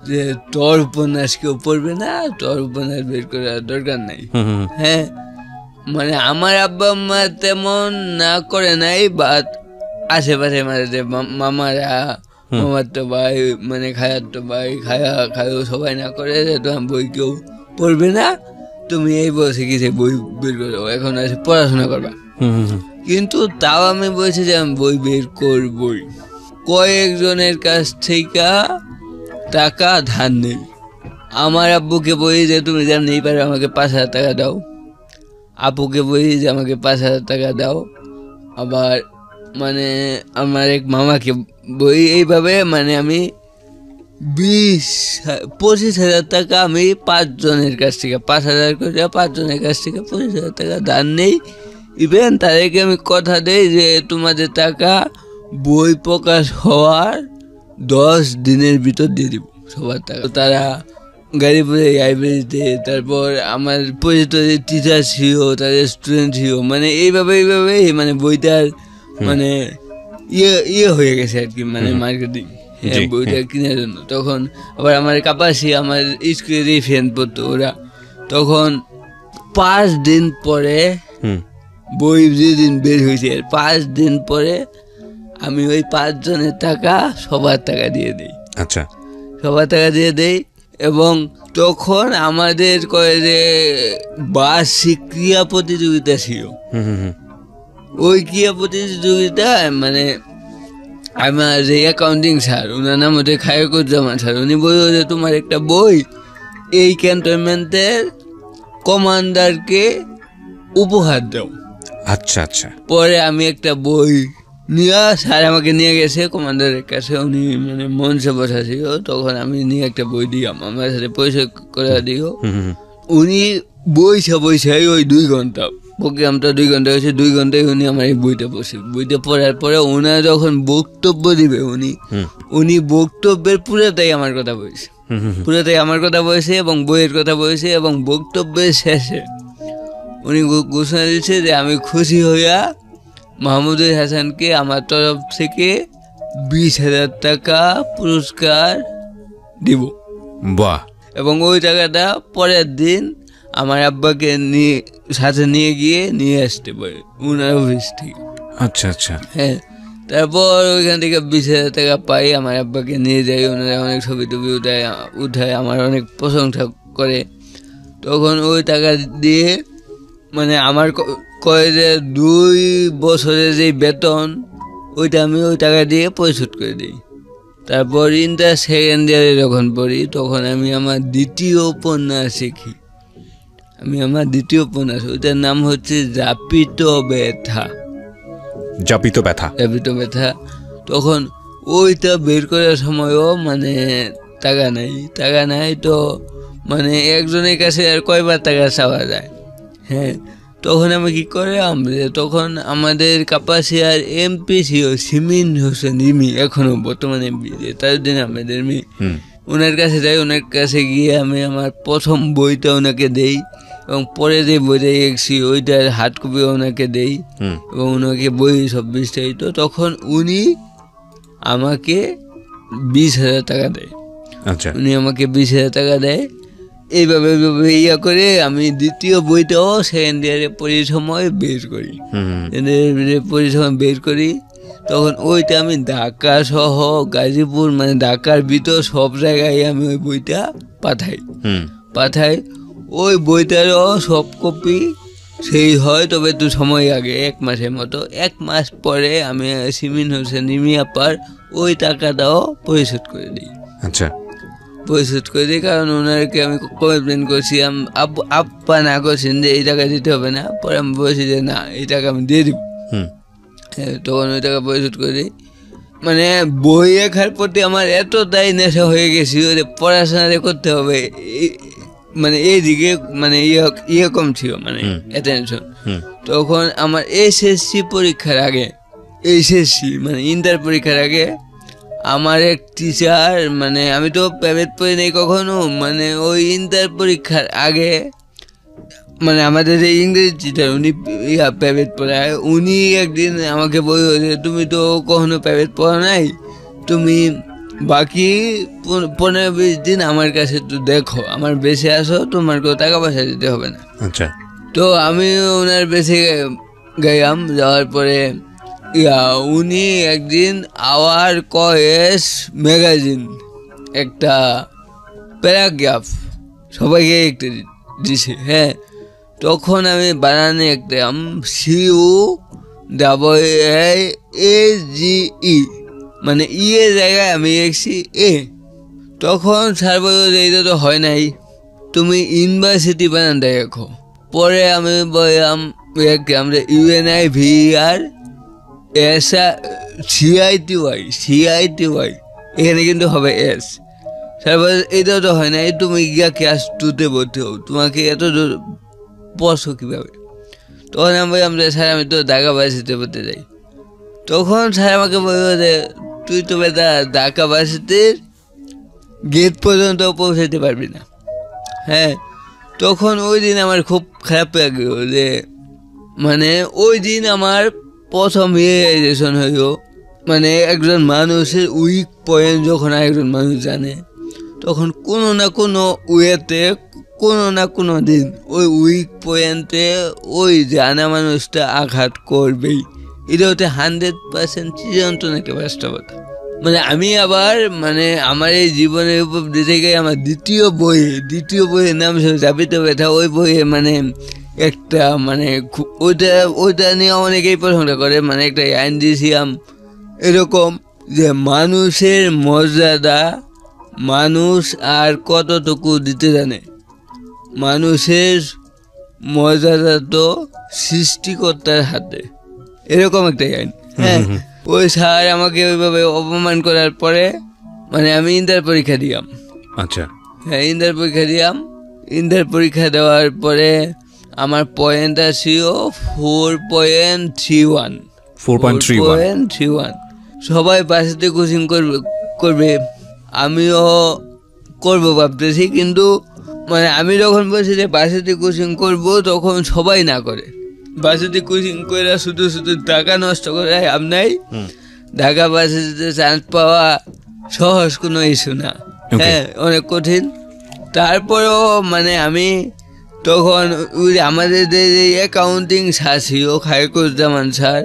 যে তোর উপন্যাস কেউ পড়বে না, তোর উপন্যাস বের করার দরকার নাই। হ্যাঁ, মানে আমার আব্বা আম্মা তেমন না করে নাই, বাট আশেপাশে মানে যে মামারা, মামার তো ভাই মানে খায়ার তো ভাই, খায়ও সবাই না করে যে তোমার বই কেউ পড়বে না, তুমি এই বয়সে কিছু বই বের করো, এখন এসে পড়াশোনা করবা। কিন্তু তাও আমি বলছি যে আমি বই বের করবই। কয়েকজনের কাছ থেকে টাকা ধার নেই। আমার আব্বুকে বলি যে তুমি যা নেই পারো আমাকে 5,000 টাকা দাও, আপুকে বলি যে আমাকে 5,000 টাকা দাও, আবার মানে আমার এক মামাকে বই। এইভাবে মানে আমি 25,000 টাকা আমি 5 জনের কাছ থেকে, 5,000 করে 5 জনের কাছ থেকে 25,000 টাকা ধার নেই। ইভেন তাদেরকে আমি কথা দেই যে তোমাদের টাকা বই প্রকাশ হওয়ার 10 দিনের ভিতর দিয়ে দিব সবার টাকা। তারা গাড়িপুরে লাইব্রেরিতে, তারপর আমার পরিচিত যে টিচার ছিল, তাদের স্টুডেন্ট ছিল, মানে এইভাবেই মানে বইটার মানে ইয়ে হয়ে গেছে আর কি, মানে মার্কেটিং বইটা কেনার জন্য। তখন আবার আমার কাপাসি, আমার স্কুলেরই ফ্রেন্ড পড়তো ওরা, তখন 5 দিন পরে বই যেদিন বের হয়েছে 5 দিন পরে আমি ওই 5 জনের টাকা সবার টাকা দিয়ে দিই। আচ্ছা, সবার টাকা দিয়ে দেই। এবং তখন আমাদের কয়ে যে বার্ষিক ক্রীড়া প্রতিযোগিতা ছিল, ওই ক্রীড়া প্রতিযোগিতা মানে আমার যে অ্যাকাউন্টিং স্যার, ওনার নাম হচ্ছে খায়কুজ্জামান স্যার, উনি বলল যে তোমার একটা বই এই ক্যান্টনমেন্টের কমান্ডারকে উপহার দাও। আচ্ছা আচ্ছা। পরে আমি একটা বই নিয়ে, স্যার আমাকে নিয়ে গেছে কমান্ডারের কাছে, উনি মানে মঞ্চে বসা ছিল, তখন আমি নিয়ে একটা বই দিলাম, আমার সাথে পরিচয় করে দিও। উনি বইছে ওই 2 ঘন্টা, প্রোগ্রামটা 2 ঘন্টা হয়েছে, 2 ঘন্টায় উনি আমার এই বইটা পড়ার পরে ওনারা যখন বক্তব্য দিবে, উনি বক্তব্যের পুরোটাই আমার কথা বলেছে, এবং বইয়ের কথা বলেছে। এবং বক্তব্যের শেষে উনি ঘোষণা দিচ্ছে যে আমি খুশি হইয়া মাহমুদুল হাসানকে আমার তরফ থেকে 20,000 টাকা পুরস্কার দিব। বাহ। এবং ওই টাকাটা পরের দিন আমার আব্বাকে সাথে নিয়ে গিয়ে নিয়ে আসতে পারে উনার অফিস থেকে। আচ্ছা আচ্ছা। হ্যাঁ, তারপর ওইখান থেকে 20,000 টাকা পাই, আমার আব্বাকে নিয়ে যাই, ওনারা অনেক ছবি টবি উঠায় আমার অনেক প্রশংসা করে। তখন ওই টাকা দিয়ে মানে আমার কয়ে যে 2 বছরের যে বেতন, ওইটা আমি ওই টাকা দিয়ে পরিশোধ করে দিই। তারপর ইন্টার সেকেন্ড ইয়ারে যখন পড়ি, তখন আমি আমার দ্বিতীয় উপন্যাস শিখি। ওইটার নাম হচ্ছে জাপিত ব্যথা। তখন ওইটা বের করার সময়ও মানে টাকা নাই, তো মানে একজনের কাছে আর কয়বার টাকা চাওয়া যায়। হ্যাঁ, তখন আমি কি করে, তখন আমাদের কাপাসিয়ার এমপি ছিল সিমিন হোসেন রিমি, এখনো বর্তমানে এমপি, তাজউদ্দিন আহমেদের মেয়ে। ওনার কাছে যাই, ওনার কাছে গিয়ে আমি আমার প্রথম বইটা ওনাকে দেই, এবং পরে যে বইটা দেখছি ওইটার হার্ড কপি ওনাকে দেই, এবং ওনাকে বই সব বিস্তারিত। তখন উনি আমাকে 20,000 টাকা দেয়। আচ্ছা, উনি আমাকে 20,000 টাকা দেয়। এইভাবে করে আমি দ্বিতীয় বইটাও সেকেন্ড ইয়ারে পরিসময় বের করি। তখন ওইটা আমি ঢাকা সহ গাজীপুর মানে ঢাকার ভিতর সব জায়গায় আমি ওই বইটা পাঠাই। ওই বইটারও সব কপি সেই হয়, তবে একটু সময় আগে 1 মাসের মতো। 1 মাস পরে আমি সিমিন হোসেন রিমিয়াপার ওই টাকাটাও পরিশোধ করে দিই। আচ্ছা, পরিশোধ করে দিই, কারণ ওনারকে আমি কমপ্লেন করছি, আপ্পা না করছেন যে এই টাকা দিতে হবে না। পরে আমি বলছি যে না, এই টাকা আমি দিয়ে দিব। তখন ওই টাকা পরিশোধ করে দিই। মানে বই লেখার প্রতি আমার এতটাই নেশা হয়ে গেছিল যে পড়াশোনা করতে হবে, মানে এইদিকে মানে ইয়ে কম ছিল, মানে অ্যাটেনশন। তখন আমার এসএসসি পরীক্ষার আগে, মানে ইন্টার পরীক্ষার আগে আমার এক টিচার, মানে আমি তো প্রাইভেট পড়ি নাই কখনো, মানে ওই ইন্টার পরীক্ষার আগে মানে আমাদের যে ইংরেজি টিচার উনি প্রাইভেট পড়ায়, উনি একদিন আমাকে বলল যে তুমি তো কখনো প্রাইভেট পড়া নাই, তুমি বাকি 15-20 দিন আমার কাছে একটু দেখো, আমার বেশি আসো, তোমার কেউ টাকা পয়সা দিতে হবে না। আচ্ছা। তো আমি ওনার বেশি গেলাম, যাওয়ার পরে উনি একদিন আওয়ার কয়েস ম্যাগাজিন একটা প্যারাগ্রাফ সবাইকে একটা দিছে। হ্যাঁ, তখন আমি বানানে একদম CUAAGE, মানে এর জায়গায় আমি লিখছি এ। তখন স্যার বলল যে এটা তো হয় নাই, তুমি ইউনিভার্সিটি বানানটা রেখো। পরে আমি বললাম আমরা UNIVER CITY, এখানে কিন্তু হবে এস। স্যার বলে এটাও তো হয় নাই, তুমি গিয়া ক্লাস 2-তে ভর্তি হও, তোমাকে এত দূর পড়ছো কীভাবে? তখন আমি বললাম যে স্যার আমি তো ঢাকা ভার্সিটিতে পড়তে যাই। তখন স্যার আমাকে বলল যে তুই তো বেটা ঢাকা ভার্সিটির গেট পর্যন্ত পৌঁছাতে পারবি না। হ্যাঁ, তখন ওই দিন আমার খুব খারাপ লাগলো যে মানে ওই দিন আমার প্রথম রিয়েলাইজেশন হইল, মানে একজন মানুষের উইক পয়েন্ট যখন একজন মানুষ জানে, তখন কোনো না কোনো ওয়েতে কোনো না কোনো দিন ওই উইক পয়েন্টে ওই জানা মানুষটা আঘাত করবেই। এটা হচ্ছে 100% চিরন্তন একটা বাস্তবতা। মানে আমি আবার মানে আমার এই জীবনের উপর থেকে আমার দ্বিতীয় বইয়ের নাম যাবিত ব্যথা। ওই বইয়ে মানে একটা মানে ওইটা নিয়ে অনেকেই প্রশংসা করে, মানে একটা আইন দিয়েছিলাম এরকম যে মানুষের মর্যাদা মানুষ আর কতটুকু দিতে জানে, মানুষের মর্যাদা তো সৃষ্টিকর্তার হাতে, এরকম একটা আইন। হ্যাঁ, ওই স্যার আমাকে ওইভাবে অপমান করার পরে মানে আমি ইন্টার পরীক্ষা দিলাম। আচ্ছা। হ্যাঁ, ইন্টার পরীক্ষা দেওয়ার পরে আমার পয়েন্ট আসছিল 4.31। সবাই বাসাতে কোচিং করবে, আমিও করবো ভাবতেছি, কিন্তু মানে আমি যখন বলছি যে বাসাতে কোচিং করবো তখন সবাই না করে। বাসাতে কোচিং করে শুধু টাকা নষ্ট করে লাভ নাই। ঢাকা বাসাতে চান্স পাওয়া সহজ কোনো ইস্যু না। হ্যাঁ, অনেক কঠিন। তারপরেও মানে আমি তখন আমাদের যে অ্যাকাউন্টিং স্যার ছিল খায়রুজ্জামান স্যার,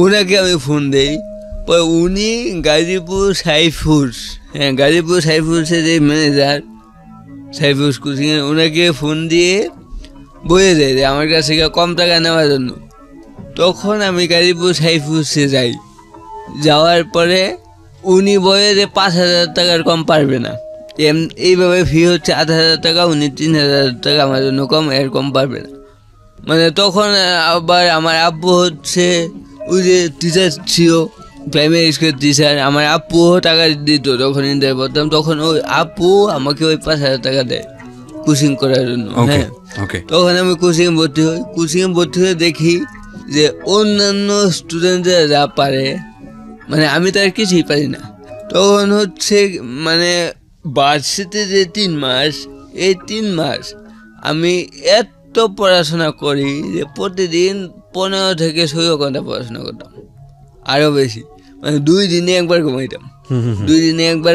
উনাকে আমি ফোন দিই। পরে উনি গাজীপুর সাইফুসের যে ম্যানেজার সাইফুস কোচিংয়ের, ওনাকে ফোন দিয়ে বলে দেয় যে আমার কাছ থেকে কম টাকা নেওয়ার জন্য। তখন আমি গাজীপুর সাইফুসে যাই, যাওয়ার পরে উনি বলে যে 5,000 টাকার কম পারবে না, এইভাবে ফি হচ্ছে 8,000 টাকা, উনি 3,000 টাকা আমার জন্য কম, এর কম পারবে না। মানে তখন আবার আমার আব্বু হচ্ছে ওই যে টিচার ছিল, প্রাইমারি স্কুলের টিচার, আমার আব্বুও টাকা দিত যখন ইন্টার পড়তাম। তখন ওই আব্বু আমাকে ওই 5,000 টাকা দেয় কোচিং করার জন্য। হ্যাঁ, তখন আমি কোচিং ভর্তি হয়ে দেখি যে অন্যান্য স্টুডেন্টরা যা পারে মানে আমি তার কিছুই পারি না। তখন হচ্ছে মানে ভার্সিটি যে 3 মাস, এই 3 মাস আমি এত পড়াশোনা করি যে প্রতিদিন 15 থেকে 16 ঘন্টা পড়াশোনা করতাম, আরও বেশি। মানে 2 দিনে একবার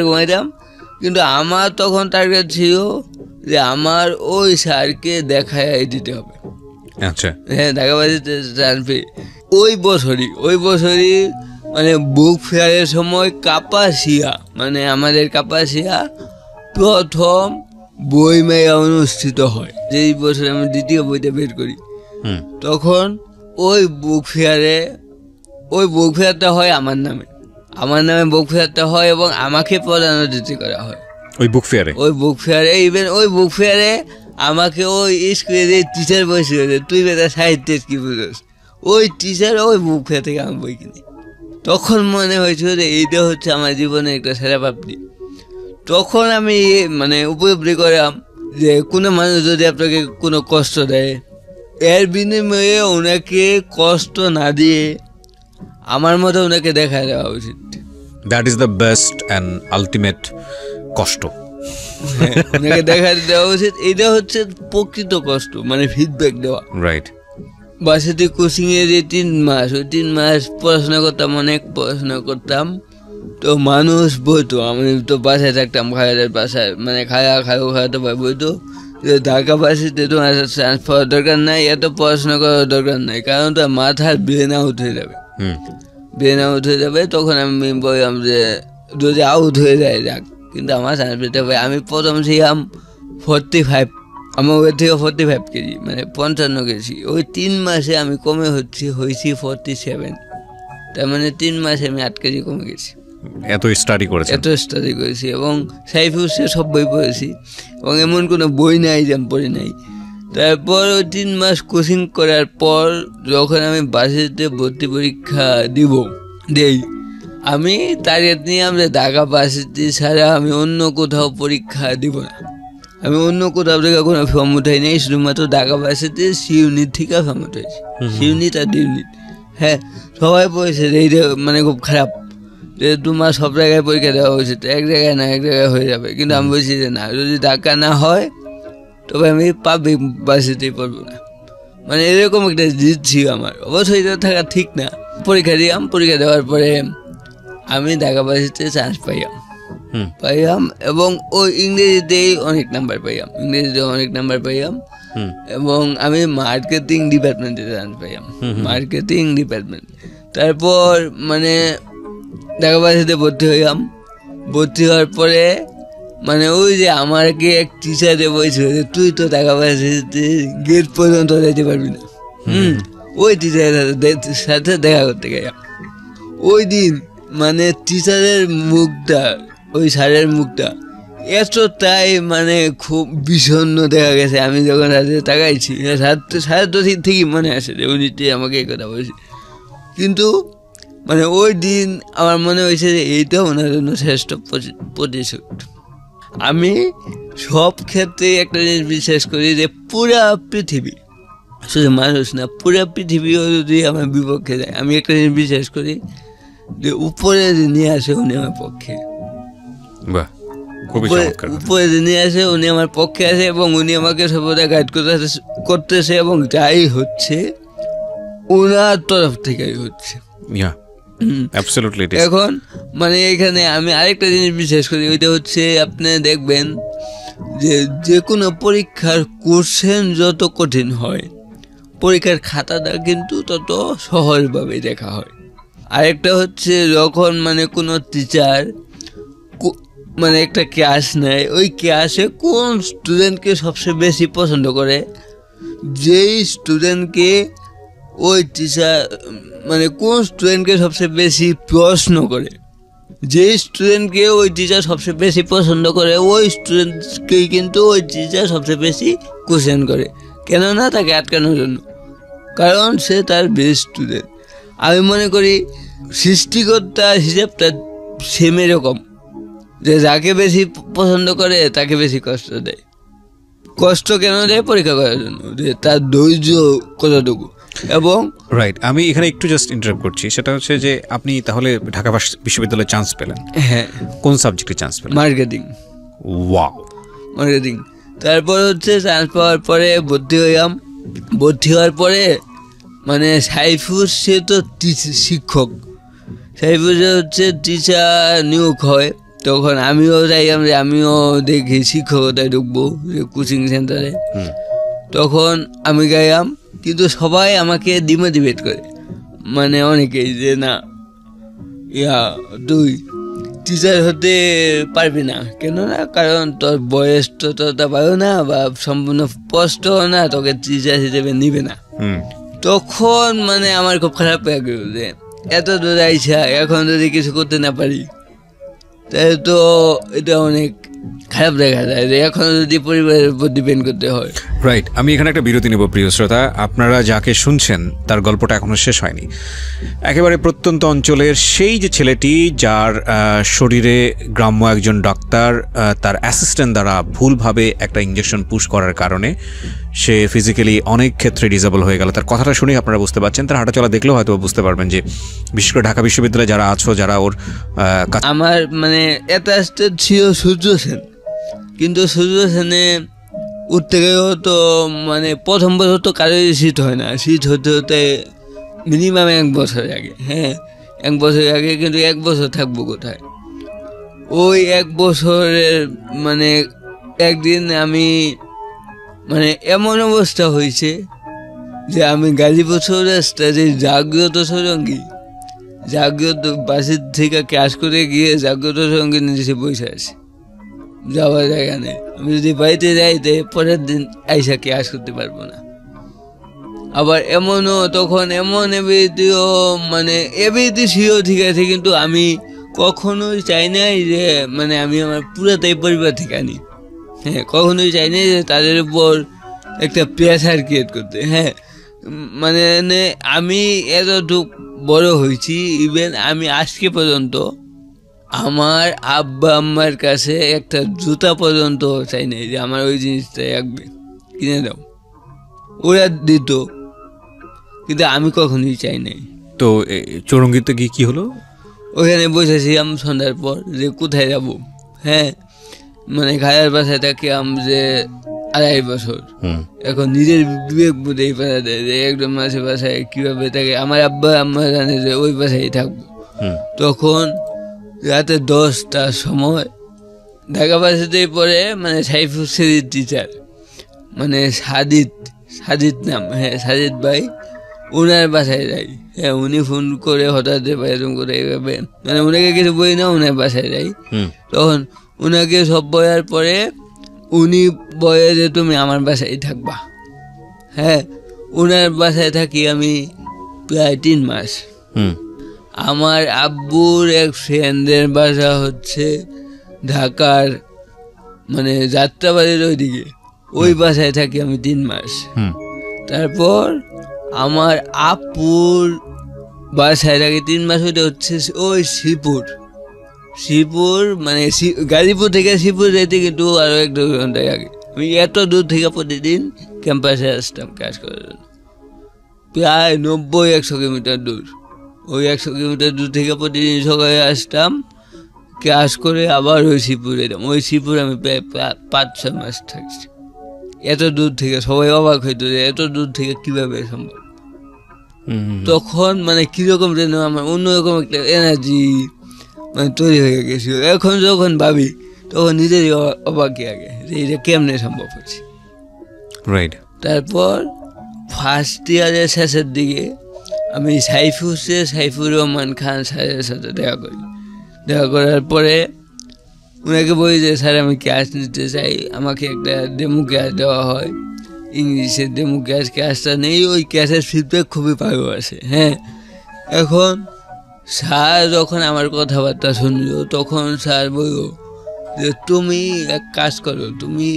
ঘুমাইতাম। কিন্তু আমার তখন টার্গেট ছিল যে আমার ওই স্যারকে দেখায় দিতে হবে। আচ্ছা। হ্যাঁ, ঢাকাবাসীতে চান্স পেয়ে ওই বছরই মানে বুক ফেয়ারের সময় মানে আমাদের কাপাসিয়া প্রথম বই মেলা অনুষ্ঠিত হয়, যেই বছর আমি দ্বিতীয় বইটা বের করি। তখন ওই বুক ফেয়ারটা হয় আমার নামে বুক ফেয়ারটা হয় এবং আমাকে প্রধান অতিথি করা হয় ওই বুক ফেয়ারে। ইভেন ওই বুক ফেয়ারে আমাকে ওই স্কুলে টিচার বসে, তুই বেটা সাহিত্যের কি বুঝোস, ওই টিচার ওই বুক ফেয়ার থেকে আমি বই কিনি। তখন মনে হয়েছিল যে এইটা হচ্ছে আমার জীবনে একটা সেরা প্রাপ্তি। তখন আমি মানে উপলব্ধি করলাম যে কোনো মানুষ যদি আপনাকে কোনো কষ্ট দেয়, এর বিনিময়ে ওনাকে কষ্ট না দিয়ে আমার মতো ওনাকে দেখা দেওয়া উচিত। That is the best and ultimate কষ্ট। ওনাকে দেখা দেওয়া উচিত, এটা হচ্ছে প্রকৃত কষ্ট, মানে ফিডব্যাক দেওয়া। রাইট। বাসাতে কোচিং এর যে 3 মাস, ওই 3 মাস পড়াশোনা করতাম, অনেক পড়াশোনা করতাম। তো মানুষ বলতো, আমি তো বাসায় থাকতাম, খায়ারের বাসায়, মানে খাওয়াতে বলতো যে ঢাকা বাসিতে তোমার চান্স পাওয়ার দরকার নাই, এত পড়াশোনা করার দরকার নাই, কারণ তার মাথার ব্রেন আউট হয়ে যাবে, ব্রেন আউট হয়ে যাবে। তখন আমি বললাম যে যদি আউট হয়ে যায় যাক, কিন্তু আমার চান্স পেতে হবে। আমি প্রথম ছিলাম 45, আমার ওয়েট থেকে 45 কেজি, মানে 55 কেজি। ওই 3 মাসে আমি কমে হয়েছি 47। তার মানে 3 মাসে আমি 8 কেজি কমে গেছি। এত স্টাডি করেছি এবং সাইফুসে সব বই পড়েছি, এবং এমন কোনো বই নাই যে আমি পড়ি নাই। তারপর ওই 3 মাস কোচিং করার পর যখন আমি বাসিতে ভর্তি পরীক্ষা দেই, আমি টার্গেট নিয়ে আমরা ঢাকা বাসিতে ছাড়া আমি অন্য কোথাও পরীক্ষা দিব না। আমি অন্য কোথাও থেকে কোনো ফর্ম উঠাই নাই, শুধুমাত্র ঢাকা বাসিতে সি ইউনিট থেকে ফর্ম উঠাইছি। সি ইউনিট আর ডি ইউনিট, হ্যাঁ সবাই বলেছে যে এইটা মানে খুব খারাপ, যে তোমার সব জায়গায় পরীক্ষা দেওয়া উচিত, এক জায়গায় না এক জায়গায় হয়ে যাবে। কিন্তু আমি বলছি যে না, যদি ঢাকা না হয় তবে আমি পাবলিক বাসিতেই পড়বো না। মানে এরকম একটা জিদ ছিল আমার। অবশ্যই এটা থাকা ঠিক না। পরীক্ষা পরীক্ষা দেওয়ার পরে আমি ঢাকা বাসিতে চান্স পাইলাম এবং ওই ইংরেজিতেই অনেক নাম্বার পাইলাম, এবং আমি মার্কেটিং ডিপার্টমেন্টে চান্স পাইলাম, মার্কেটিং ডিপার্টমেন্ট। তারপর মানে ঢাকা বাসিতে ভর্তি হওয়ার পরে মানে ওই যে আমাকে এক টিচারে বলছিল যে তুই তো ঢাকা বাসিতে গেট পর্যন্ত যেতে পারবি না। ওই টিচারের সাথে দেখা করতে গেলাম। ওই দিন মানে টিচারের মুখটা, ওই স্যারের মুখটা এতটাই মানে খুব বিষণ্ণ দেখা গেছে। আমি যখন সাথে তাকাইছি, স্যার তো ঠিকই মনে আসে যে উনি আমাকে এই কথা বলছি, কিন্তু মানে ওই দিন আমার মনে হয়েছে যে এইটা ওনার জন্য শ্রেষ্ঠ প্রতিশোধ। আমি সব ক্ষেত্রে একটা জিনিস বিশ্বাস করি যে পুরা পৃথিবী, শুধু মানুষ না, পুরা পৃথিবীও যদি আমার বিপক্ষে যায়, আমি একটা জিনিস বিশ্বাস করি যে উপরে যিনি আসে উনি আমার পক্ষে, উপরে যিনি আসে উনি আমার পক্ষে আছে, এবং উনি আমাকে সর্বদা গাইড করতেছে, এবং যাই হচ্ছে ওনার তরফ থেকেই হচ্ছে। এখন মানে এখানে আমি আরেকটা জিনিস বিশ্বাস করি, ওইটা হচ্ছে আপনি দেখবেন যে কোনো পরীক্ষার কোশ্চেন যত কঠিন হয়, পরীক্ষার খাতাটা কিন্তু তত সহজভাবে দেখা হয়। আরেকটা হচ্ছে যখন মানে কোনো টিচার মানে একটা ক্লাস নেয়, ওই ক্লাসে কোন স্টুডেন্টকে সবচেয়ে বেশি পছন্দ করে, যেই স্টুডেন্টকে ওই টিচার মানে কোন স্টুডেন্টকে সবচেয়ে বেশি প্রশ্ন করে, যেই স্টুডেন্টকে ওই টিচার সবচেয়ে বেশি পছন্দ করে, ওই স্টুডেন্টকেই কিন্তু ওই টিচার সবচেয়ে বেশি কোশ্চেন করে। কেননা তাকে আটকানোর জন্য, কারণ সে তার বেস্ট স্টুডেন্ট। আমি মনে করি সৃষ্টিকর্তার হিসেবটা সেম এরকম, যে যাকে বেশি পছন্দ করে তাকে বেশি কষ্ট দেয়। কষ্ট কেন দেয়? পরীক্ষা করার জন্য, যে তার ধৈর্য কতটুকু। এবং রাইট, আমি এখানে একটু জাস্ট ইন্টারাপ্ট করছি, সেটা হচ্ছে যে আপনি তাহলে ঢাকা বিশ্ববিদ্যালয়ে চান্স পেলেন, হ্যাঁ, কোন সাবজেক্টে চান্স পেলেন? মার্কেটিং। Wow, marketing. তারপর হচ্ছে চান্স পাওয়ার পরে ভর্তি হওয়ার পরে মানে সাইফুর সে তো শিক্ষক, সাইফুর হচ্ছে টিচার নিয়োগ হয়, তখন আমিও চাইলাম যে আমিও দেখি শিক্ষকতায় ঢুকবো কোচিং সেন্টারে। তখন আমি গেলাম, কিন্তু সবাই আমাকে ডিমোটিভেট করে, মানে অনেকেই, যে না তুই টিচার হতে পারবি না। কেন না? কারণ তোর বয়স তো ততটা পারো না, বা সম্পূর্ণ স্পষ্ট না, তোকে টিচার হিসেবে নিবে না। তখন মানে আমার খুব খারাপ লাগে যে এত দূর আইসা এখন যদি কিছু করতে না পারি, তাহলে তো এটা অনেক খারাপ দেখা যায়, যে এখন যদি পরিবারের উপর ডিপেন্ড করতে হয়। রাইট, আমি এখানে একটা বিরতি নেব প্রিয় শ্রোতা। আপনারা যাকে শুনছেন তার গল্পটা এখনো শেষ হয়নি। একেবারে প্রত্যন্ত অঞ্চলের সেই যে ছেলেটি যার শরীরে গ্রাম্য একজন ডাক্তার তার অ্যাসিস্ট্যান্ট দ্বারা ভুলভাবে একটা ইঞ্জেকশন পুশ করার কারণে সে ফিজিক্যালি অনেক ক্ষেত্রে ডিসেবল হয়ে গেল। তার কথাটা শুনেই আপনারা বুঝতে পারছেন, তার হাঁটাচলা দেখলেও হয়তো বুঝতে পারবেন যে বিশেষ করে ঢাকা বিশ্ববিদ্যালয়ে যারা আছো, যারা ওর আমার মানে অ্যাটাচড ছিল সূর্য সেন, কিন্তু সূর্য সেনে উঠতে গেলেও তো মানে প্রথম বছর তো কারোরই সিট হয় না, সিট হতে হতে মিনিমাম 1 বছর আগে। হ্যাঁ, 1 বছর আগে, কিন্তু 1 বছর থাকবো কোথায়? ওই 1 বছরের মানে একদিন আমি মানে এমন অবস্থা হয়েছে যে আমি গাজীপুর চৌরাস্তায় যে জাগ্রত সরঙ্গী, জাগ্রত বাসের থেকে ক্যাশ করে গিয়ে জাগ্রত সরঙ্গী নিচে বসে আছি, যাওয়ার জায়গা নেই। আমি যদি বাড়িতে যাইতে পরের দিন আইসা ক্যাশ করতে পারবো না। আবার এমনও তখন এমন এবিটিও মানে এবিটি ছিল ঠিক আছে, কিন্তু আমি কখনোই চাই নাই যে মানে আমি আমার পুরাটাই পরিবার থেকে আনি। হ্যাঁ, কখনোই চাই নাই যে তাদের উপর একটা প্রেশার ক্রিয়েট করতে। হ্যাঁ, মানে আমি এতটুক বড় হয়েছি, ইভেন আমি আজকে পর্যন্ত আমার আব্বা আম্মার কাছে একটা জুতা পর্যন্ত চাই নাই যে আমার ওই জিনিসটা একবে কিনে দাও, ওরা দিত, কিন্তু আমি কখনোই চাই নাই। তো চৌরঙ্গিতে গিয়ে কি হলো? ওখানে বসেছিলাম সন্ধ্যার পর যে কোথায় যাব। হ্যাঁ, মানে খায়ার বাসায় থাকলাম যে 2.5 বছর। এখন নিজের বিবেক বুঝেই পারা যায় যে একদম মাসে বাসায় কীভাবে থাকে। আমার আব্বা আম্মা জানে যে ওই বাসায় থাকবো। তখন রাতে 10টার সময় ঢাকা ভার্সিটিতে পড়ে মানে সাইফুল সেরির টিচার, মানে সাজিদ নাম, হ্যাঁ সাজিদ ভাই, ওনার বাসায় যাই। হ্যাঁ, উনি ফোন করে হঠাৎ এরকম করে এইভাবে মানে ওনাকে কিছু বই না, ওনার বাসায় যাই। তখন ওনাকে সব বয়ার পরে উনি বলে যে তুমি আমার বাসায় থাকবা। হ্যাঁ, ওনার বাসায় থাকি আমি প্রায় 3 মাস। আমার আব্বুর এক ফ্রেন্ডের বাসা হচ্ছে ঢাকার মানে যাত্রাবাড়ির ওইদিকে, ওই বাসায় থাকি আমি 3 মাস। তারপর আমার আপুর বাসায় থাকি 3 মাস, ওইটা হচ্ছে ওই শ্রীপুর মানে গাজীপুর থেকে শ্রীপুর যেতে কিন্তু আরও 1-2 ঘন্টা আগে। আমি এত দূর থেকে প্রতিদিন ক্যাম্পাসে আসতাম কাজ করার জন্য, প্রায় 90-100 কিলোমিটার দূর। ওই 100 কিলোমিটার দূর থেকে প্রতিদিন সকালে আসতাম, ক্লাস করে আবার ওই শ্রীপুরে যেতাম। ওই শ্রীপুর আমি প্রায় 5-6 মাস থাকছি। এত দূর থেকে সবাই অবাক হইতো যে এত দূর থেকে কীভাবে সম্ভব। তখন মানে কীরকম যেন আমার অন্যরকম একটা এনার্জি মানে তৈরি হয়ে গেছিল। এখন যখন ভাবি তখন নিজেরই অবাকই আগে যে এটা কেমনে সম্ভব হচ্ছে। রাইট। তারপর ফার্স্ট ইয়ারের শেষের দিকে আমি সাইফুর রহমান খান স্যারের সাথে দেখা করার পরে ওনাকে বলি যে স্যার আমি ক্লাস নিতে চাই, আমাকে একটা ডেমো ক্লাস দেওয়া হয়, ইংলিশের ডেমো ক্লাসটা নেই। ওই ক্লাসের ফিডব্যাক খুবই ভালো আসে। হ্যাঁ, এখন স্যার যখন আমার কথাবার্তা শুনলো তখন স্যার বলল যে তুমি এক কাজ করো, তুমি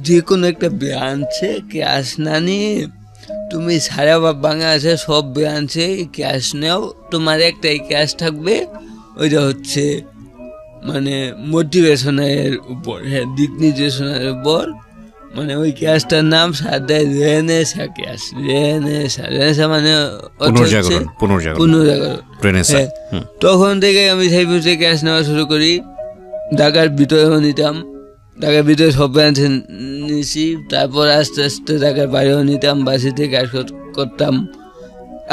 যে কোনো একটা ব্রাঞ্চে ক্লাস না নিয়ে তুমি সারা বাংলাদেশে সব ব্রাঞ্চে ক্লাস নাও, তোমার একটাই ক্লাস থাকবে, ওইটা হচ্ছে মানে মোটিভেশনের উপর, হ্যাঁ দিক নির্দেশনের উপর। মানে ওই ক্লাসটার নাম সাদা রেনেসা ক্লাস, রেনেসা মানে পুনর্জাগরণ। তখন থেকে আমি সাইফুসে ক্লাস নেওয়া শুরু করি। ঢাকার ভিতরেও নিতাম, ঢাকার ভিতরে সব ব্রাঞ্চে নিছি। তারপর আস্তে আস্তে ঢাকার বাইরেও নিতাম, বাসিতে কাজ করতাম।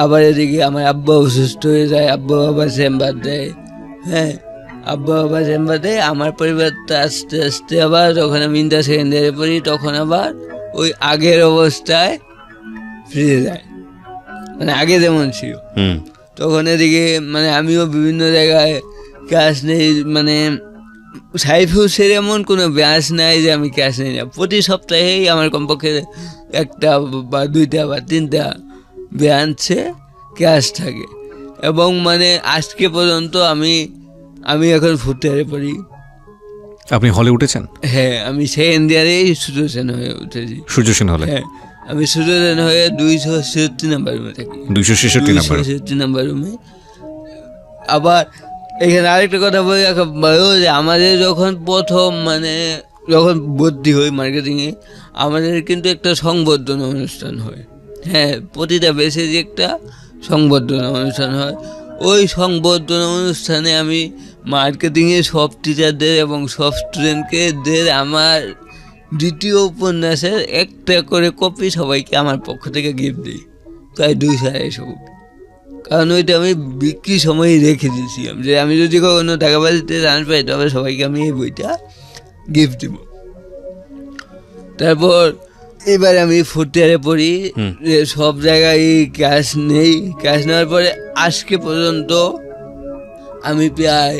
আবার এদিকে আমার আব্বা অসুস্থ হয়ে যায়, আব্বা বাবা চেম্বার দেয়। হ্যাঁ, আব্বা বাবা চেম্বার দেয়। আমার পরিবারটা আস্তে আস্তে আবার যখন আমি ইন্টার সেকেন্ডারি পড়ি তখন আবার ওই আগের অবস্থায় ফিরে যায়, মানে আগে যেমন ছিল। তখন এদিকে মানে আমিও বিভিন্ন জায়গায় ক্লাস নেই, মানে সাইফুসের এমন কোনো ব্রাঞ্চ নাই যে আমি ক্লাস নিই না। প্রতি সপ্তাহেই আমার কমপক্ষে 1টা বা 2টা বা 3টা ব্রাঞ্চে ক্লাস থাকে। এবং মানে আজকে পর্যন্ত আমি এখন 4th ইয়ারে পড়ি, আপনি হলে উঠেছেন? হ্যাঁ, আমি সেকেন্ড ইয়ারেই সূর্য সেন হয়ে উঠেছি। সূর্য সেন হলে? হ্যাঁ, আমি সূর্য সেন হয়ে 266 নাম্বার রুমে থাকি। 266 নাম্বার রুমে। আবার এখানে আরেকটা কথা বলে রাখা ভালো যে আমাদের যখন প্রথম যখন ভর্তি হই মার্কেটিংয়ে, আমাদের কিন্তু একটা সংবর্ধনা অনুষ্ঠান হয়। হ্যাঁ, প্রতিটা বেসে যে একটা সংবর্ধনা অনুষ্ঠান হয়। ওই সংবর্ধনা অনুষ্ঠানে আমি মার্কেটিংয়ে সব টিচারদের এবং সব স্টুডেন্টকে আমার দ্বিতীয় উপন্যাসের একটা করে কপি সবাইকে আমার পক্ষ থেকে গিফট দিই, প্রায় 200-250। কারণ ওইটা আমি বিক্রির সময় রেখে দিয়েছিলাম যে আমি যদি কখনো টাকা পয়সাতে চান্স পাই তবে সবাইকে আমি এই বইটা গিফট দিব। তারপর এবার আমি ফোর্থ ইয়ারে পড়ি, যে সব জায়গায় ক্যাশ নেই। ক্যাশ নেওয়ার পরে আজকে পর্যন্ত আমি প্রায়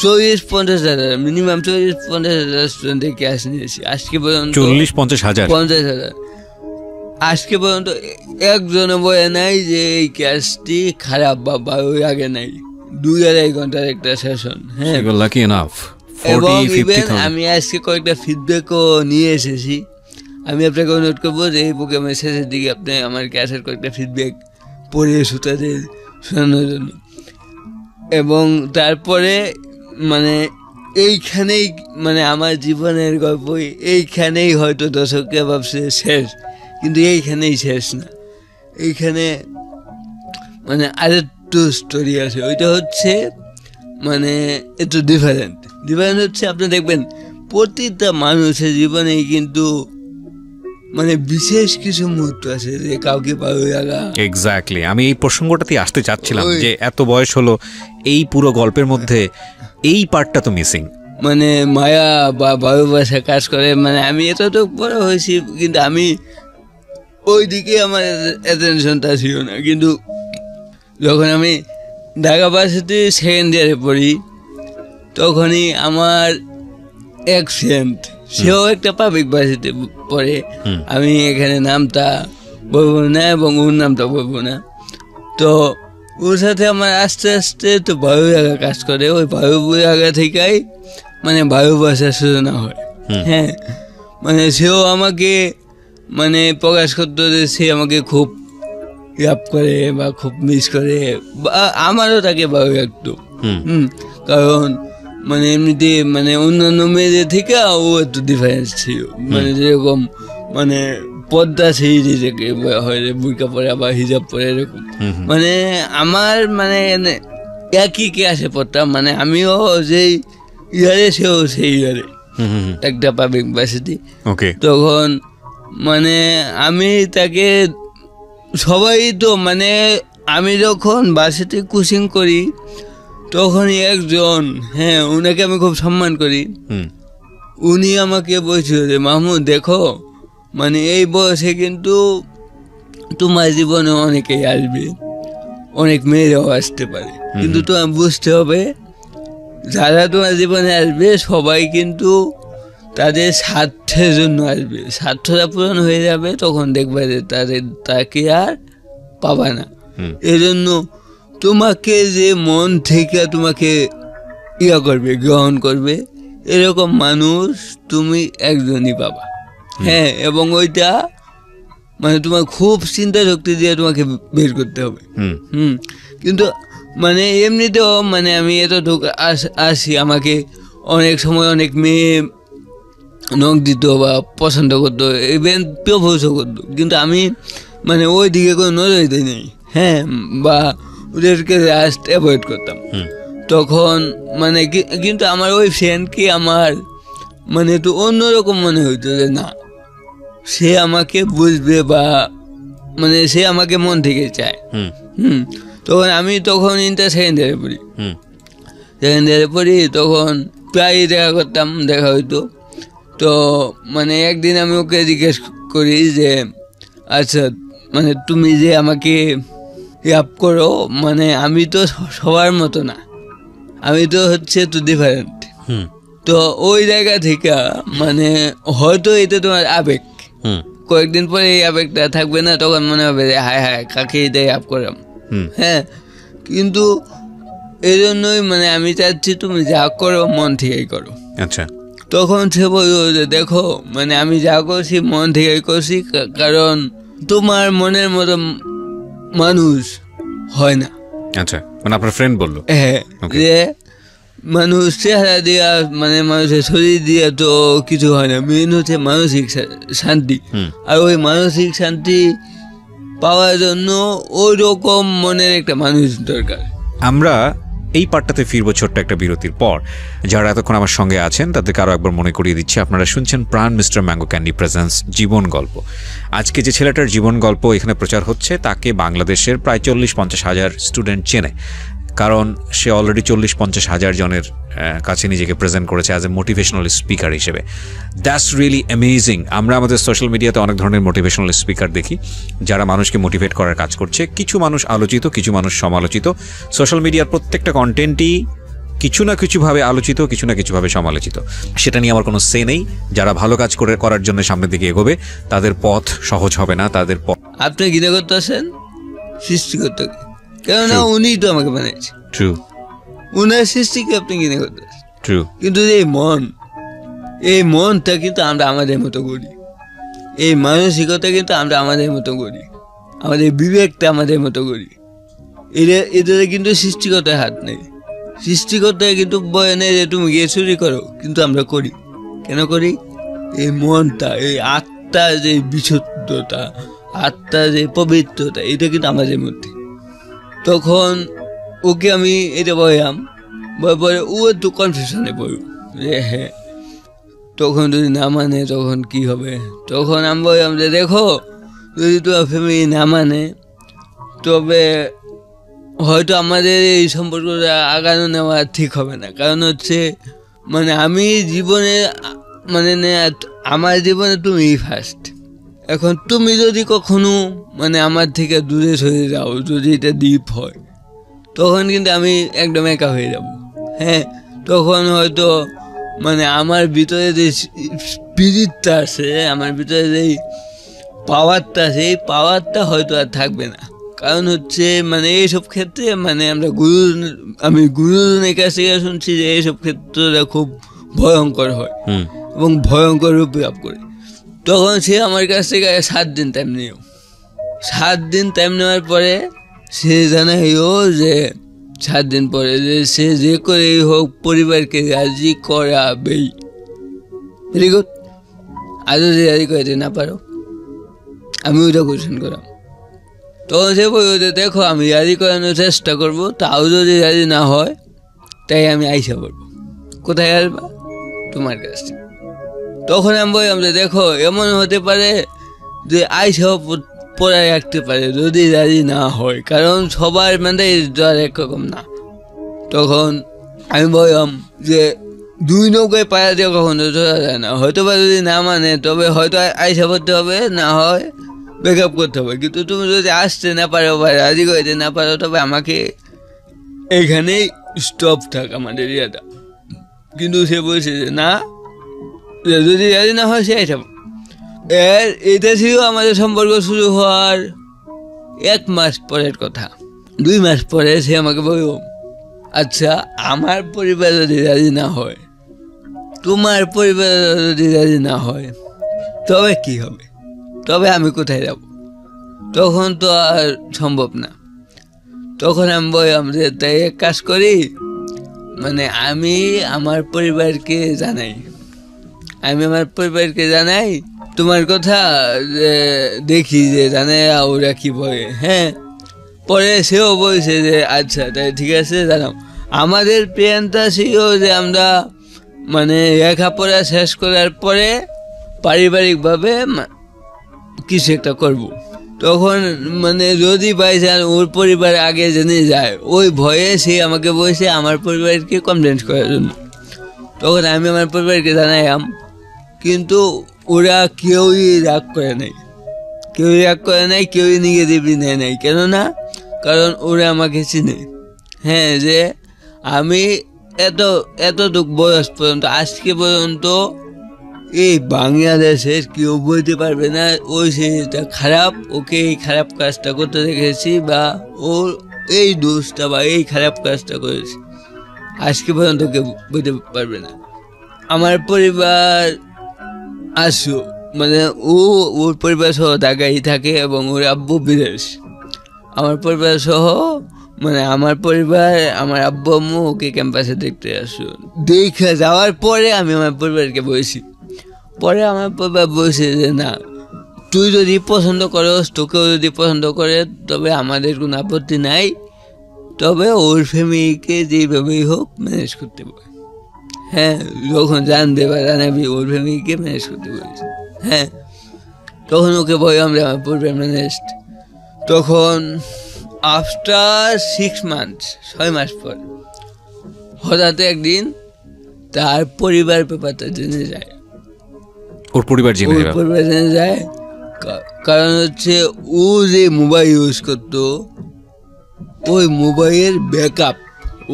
40-50 হাজার, মিনিমাম 40-50 হাজার স্টুডেন্টের ক্যাশ নিয়েছি আজকে পর্যন্ত। 40-50 হাজার? 50 হাজার। আজকে পর্যন্ত একজনও বলে নাই যে এই ক্যাশটি খারাপ বা ওই আগে নাই। 2-2.5 ঘন্টার একটা সেশন। হ্যাঁ, লাকি এনাফ। এবং ইভেন আমি আজকে কয়েকটা ফিডব্যাকও নিয়ে এসেছি। আমি আপনাকে অনুরোধ করবো যে এই প্রোগ্রামের শেষের দিকে আপনি আমার ক্যাশের কয়েকটা ফিডব্যাক পড়ে শ্রোতাদের শোনানোর জন্য। এবং তারপরে এইখানেই আমার জীবনের গল্প এইখানেই হয়তো দর্শককে ভাবছে শেষ, কিন্তু এইখানেই শেষ না। এইখানে আরেকটু স্টোরি আছে। ওইটা হচ্ছে একটু ডিফারেন্ট হচ্ছে, আপনি দেখবেন প্রতিটা মানুষের জীবনেই কিন্তু বিশেষ কিছু মুহূর্ত আছে যে কাউকে ভালো লাগা। এক্স্যাক্টলি, আমি এই প্রসঙ্গটাতে আসতে চাচ্ছিলাম যে এত বয়স হলো, এই পুরো গল্পের মধ্যে এই পার্টটা তো মিসিং। মায়া বা ভালোবাসা কাজ করে। আমি এতটুকু বড় হয়েছি কিন্তু আমি ওই দিকে আমার অ্যাটেনশনটা ছিল না। কিন্তু যখন আমি ঢাকা ভার্সিটি সেকেন্ড ইয়ারে পড়ি, তখনই আমার এক ফ্রেন্ড, সেও একটা পাবলিক ভার্সিটি পড়ে, আমি এখানে নামটা বলবো না এবং ওর নামটা বলবো না, তো ওর সাথে আমার আস্তে আস্তে তো ভালো লাগা কাজ করে। ওই ভালো লাগা থেকেই ভালোবাসার সূচনা হয়। হ্যাঁ, সেও আমাকে প্রকাশ করতো যে সে আমাকে খুব ইয়াপ করে বা খুব মিস করে, বা আমারও তাকে ভালো লাগতো। কারণ এমনিতে অন্যান্য মেয়েদের থেকে ও একটু ডিফারেন্স ছিল। যেরকম পর্দা সেই নিজেকে হয়, বুরকা পরে আবার হিজাব পরে এরকম। আমার একই ক্লাসে পড়তাম, আমিও যেই ইয়ারে সেও সেই ইয়ারে, একটা পাবলিক ভার্সিটি। তখন আমি তাকে সবাই তো আমি যখন ভার্সিটি কোচিং করি তখনই একজন, হ্যাঁ, উনাকে আমি খুব সম্মান করি, উনি আমাকে বলছিল যে মাহমুদ দেখো, এই বয়সে কিন্তু তোমার জীবনে অনেকেই আসবে, অনেক মেয়েরাও আসতে পারে, কিন্তু তোমার বুঝতে হবে যারা তোমার জীবনে আসবে সবাই কিন্তু তাদের স্বার্থের জন্য আসবে। স্বার্থটা পূরণ হয়ে যাবে তখন দেখবে যে তাকে আর পাবা না। এজন্য তোমাকে যে মন থেকে তোমাকে করবে, গ্রহণ করবে, এরকম মানুষ তুমি একজনই পাবা। হ্যাঁ, এবং ওইটা তোমার খুব চিন্তা শক্তি দিয়ে তোমাকে বের করতে হবে। কিন্তু এমনিতেও আমি এতটুকু আসি, আমাকে অনেক সময় অনেক মেয়ে নখ দিত বা পছন্দ করতো, ইভেন প্রপোজও করতো, কিন্তু আমি ওই দিকে কোনো নজর দিই নেই। হ্যাঁ, বা ওদেরকে জাস্ট অ্যাভয়েড করতাম। তখন কিন্তু আমার ওই ফ্রেন্ডকে আমার একটু অন্যরকম মনে হইতো যে না, সে আমাকে বুঝবে বা সে আমাকে মন থেকে চায়। তখন আমি ইন্টার সেকেন্ড ইয়ারে পড়ি, তখন প্রায়ই দেখা হইতো। তো একদিন আমি ওকে জিজ্ঞেস করি যে আচ্ছা তুমি যে আমাকে ইয়াপ করো, আমি তো সবার মতো না, আমি তো হচ্ছে তো ডিফারেন্ট। তো ওই জায়গা থেকে হয়তো এটা তোমার আবেগ, কয়েকদিন পরে এই আবেগটা থাকবে না, তখন মনে হবে যে হায় হায় কাকে এটাই আপ করলাম। হ্যাঁ, কিন্তু এই জন্যই আমি চাচ্ছি তুমি যা করো মন থেকেই করো। আচ্ছা, তখন সে বলল যে দেখো মানে আমি যা করছি মন থেকে করছি, কারণ তোমার মনের মতো মানুষ হয় না। আচ্ছা, মানে আপনার ফ্রেন্ড বললো? হ্যাঁ, যে মানুষ চেহারা দিয়া মানে মানুষের শরীর দিয়ে তো কিছু হয় না, মেন হচ্ছে মানসিক শান্তি। আর ওই মানসিক শান্তি পাওয়ার জন্য ওই রকম মনের একটা মানুষ দরকার। আমরা এই পার্টটাতে ফিরবো ছোট্ট একটা বিরতির পর। যারা এতক্ষণ আমার সঙ্গে আছেন তাদেরকে আরও একবার মনে করিয়ে দিচ্ছি, আপনারা শুনছেন প্রাণ মিস্টার ম্যাঙ্গো ক্যান্ডি প্রেজেন্স জীবন গল্প। আজকে যে ছেলেটার জীবন গল্প এখানে প্রচার হচ্ছে তাকে বাংলাদেশের প্রায় 40-50 হাজার স্টুডেন্ট চেনে, কারণ সে অলরেডি 40-50 হাজার জনের কাছে নিজেকে প্রেজেন্ট করেছে অ্যাজ এ মোটিভেশনাল স্পিকার হিসেবে। That's really amazing. আমরা আমাদের সোশ্যাল মিডিয়াতে অনেক ধরনের মোটিভেশনাল স্পিকার দেখি যারা মানুষকে মোটিভেট করার কাজ করছে। কিছু মানুষ আলোচিত, কিছু মানুষ সমালোচিত। সোশ্যাল মিডিয়ার প্রত্যেকটা কন্টেন্টই কিছু না কিছুভাবে আলোচিত, কিছু না কিছুভাবে সমালোচিত। সেটা নিয়ে আমার কোনো সে নেই। যারা ভালো কাজ করার জন্য সামনের দিকে এগোবে তাদের পথ সহজ হবে না, তাদের পথ। আপনি ঘৃণা করতে আসেন সৃষ্টিকর্তাকে, কেননা উনি তো আমাকে বানিয়েছে। ট্রু। উনার সৃষ্টিকে আপনি ঘৃণা করতে আসেন। ট্রু। কিন্তু এই মনটা কিন্তু আমরা আমাদের মতো করি, এই মানসিকতা কিন্তু আমরা আমাদের মতো করি, আমাদের বিবেকটা আমাদের মতো করি। এদের কিন্তু সৃষ্টিকতার হাত নেই। সৃষ্টিকতায় কিন্তু বয় নেই যে তুমি গিয়ে চুরি করো, কিন্তু আমরা করি। কেন করি? এই মনটা, এই আত্মার যে বিশুদ্ধতা, আত্মার যে পবিত্রতা, এটা কিন্তু আমাদের মধ্যে। তখন ওকে আমি এটা বললাম, পরে ও একটু কনফিউশনে পড়ল যে হ্যাঁ, তখন যদি না মানে তখন কি হবে। তখন আমি বললাম যে দেখো, যদি তোমার ফ্যামিলি না মানে তবে হয়তো আমাদের এই সম্পর্কটা আগানো নেওয়া ঠিক হবে না। কারণ হচ্ছে মানে আমি জীবনে মানে আমার জীবনে তুমি ফার্স্ট। এখন তুমি যদি কখনো মানে আমার থেকে দূরে সরে যাও, যদি এটা ডিপ হয়, তখন কিন্তু আমি একদম একা হয়ে যাব। হ্যাঁ, তখন হয়তো মানে আমার ভিতরে যে স্পিরিটটা আছে, আমার ভিতরে যে পাওয়ারটা আছে, এই পাওয়ারটা হয়তো আর থাকবে না। কারণ হচ্ছে মানে এইসব ক্ষেত্রে মানে আমি গুরুজনের কাছ থেকে শুনছি যে এইসব ক্ষেত্রটা খুব ভয়ঙ্কর হয় এবং ভয়ঙ্কর রূপ লাভ করে। তখন সে আমার কাছ থেকে 7 দিন টাইম নিও। 7 দিন টাইম নেওয়ার পরে সে জানাইও যে 7 দিন পরে যে সে যে করেই হোক পরিবারকে রাজি করাবেই। Very good. আর যদি রাজি করাতে না পারো, আমি ওইটা কোয়েশ্চেন করাম। তখন সে বলল যে দেখো, আমি রাজি করানোর চেষ্টা করবো, তাও যদি রাজি না হয় তাই আমি আইসা পড়বো। কোথায় আসবা? তোমার কাছে। তখন আমি বললাম যে দেখো, এমন হতে পারে যে আইসাও পড়ে রাখতে পারে যদি রাজি না হয়, কারণ সবার মানে একরকম না। তখন আমি বললাম যে 2 নৌকায় পায়া দিয়ে কখনো ধরা যায় না। হয়তো বা যদি না মানে তবে হয়তো আইসা পড়তে হবে, না হয় ব্রেকআপ করতে হবে। কিন্তু তুমি যদি আসতে না পারো বা রাজি করতে না পারো, তবে আমাকে এইখানেই স্টপ থাক আমাদের ইয়েটা। কিন্তু সে বলছে যে না, যদি রাজি না হয় সে আইসা। এটা ছিল আমাদের সম্পর্ক শুরু হওয়ার 1 মাস পরের কথা। 2 মাস পরে সে আমাকে বলল, আচ্ছা আমার পরিবার যদি রাজি না হয়, তোমার পরিবার যদি রাজি না হয়, তবে কি হবে? তবে আমি কোথায় যাব? তখন তো আর সম্ভব না। তখন আমি বললাম যে তাই এক কাজ করি, মানে আমি আমার পরিবারকে জানাই তোমার কথা, দেখি যে জানে ওরা কি বলে। হ্যাঁ, পরে সেও বলছে যে আচ্ছা তাই ঠিক আছে জানাও। আমাদের প্ল্যানটা ছিল যে আমরা মানে লেখাপড়া শেষ করার পরে পারিবারিকভাবে কিছু একটা করব। তখন মানে যদি বাইচান্স ওর পরিবার আগে জেনে যায়, ওই ভয়ে সে আমাকে বলছে আমার পরিবারকে কমপ্লেন করার জন্য। তখন আমি আমার পরিবারকে জানাইলাম, কিন্তু ওরা কেউই রাগ করে নাই, কেউই নেগেটিভলি নেয় নাই। কেননা কারণ ওরা আমাকে চিনে। হ্যাঁ, যে আমি এতটুকু বয়স পর্যন্ত, আজকে পর্যন্ত এই বাংলাদেশের কেউ বলতে পারবে না ওই সেটা খারাপ, ওকে এই খারাপ কাজটা করতে দেখেছি বা ওর এই দোষটা বা এই খারাপ কাজটা করেছি, আজকে পর্যন্ত কেউ বলতে পারবে না। আমার পরিবার আসো, মানে ওর পরিবার সহ ঢাকায় থাকে এবং ওর আব্বু বিদেশ। আমার পরিবার সহ মানে আমার পরিবার, আমার আব্বু আম্মু ওকে ক্যাম্পাসে দেখতে আসো। দেখে যাওয়ার পরে আমি আমার পরিবারকে বলছি, পরে আমার পরিবার বলছে যে না, তুই যদি পছন্দ করস, তোকেও যদি পছন্দ করে, তবে আমাদের কোনো আপত্তি নাই, তবে ওর ফ্যামিলিকে যেভাবেই হোক ম্যানেজ করতে পারে। হ্যাঁ, যখন জানবে বা জানাবি ওর ফ্যামিলিকে ম্যানেজ করতে বলেছে। হ্যাঁ, তখন ওকে বলি আমরা আমার পরিবার ম্যানেজ। তখন আফটার 6 months 6 মাস পর হঠাৎ একদিন তার পরিবার ব্যাপারটা জেনে যায়। ওর পরিবার জেনে যায় কারণ হচ্ছে ও যে মোবাইল ইউজ করতো, ওই মোবাইলের ব্যাকআপ,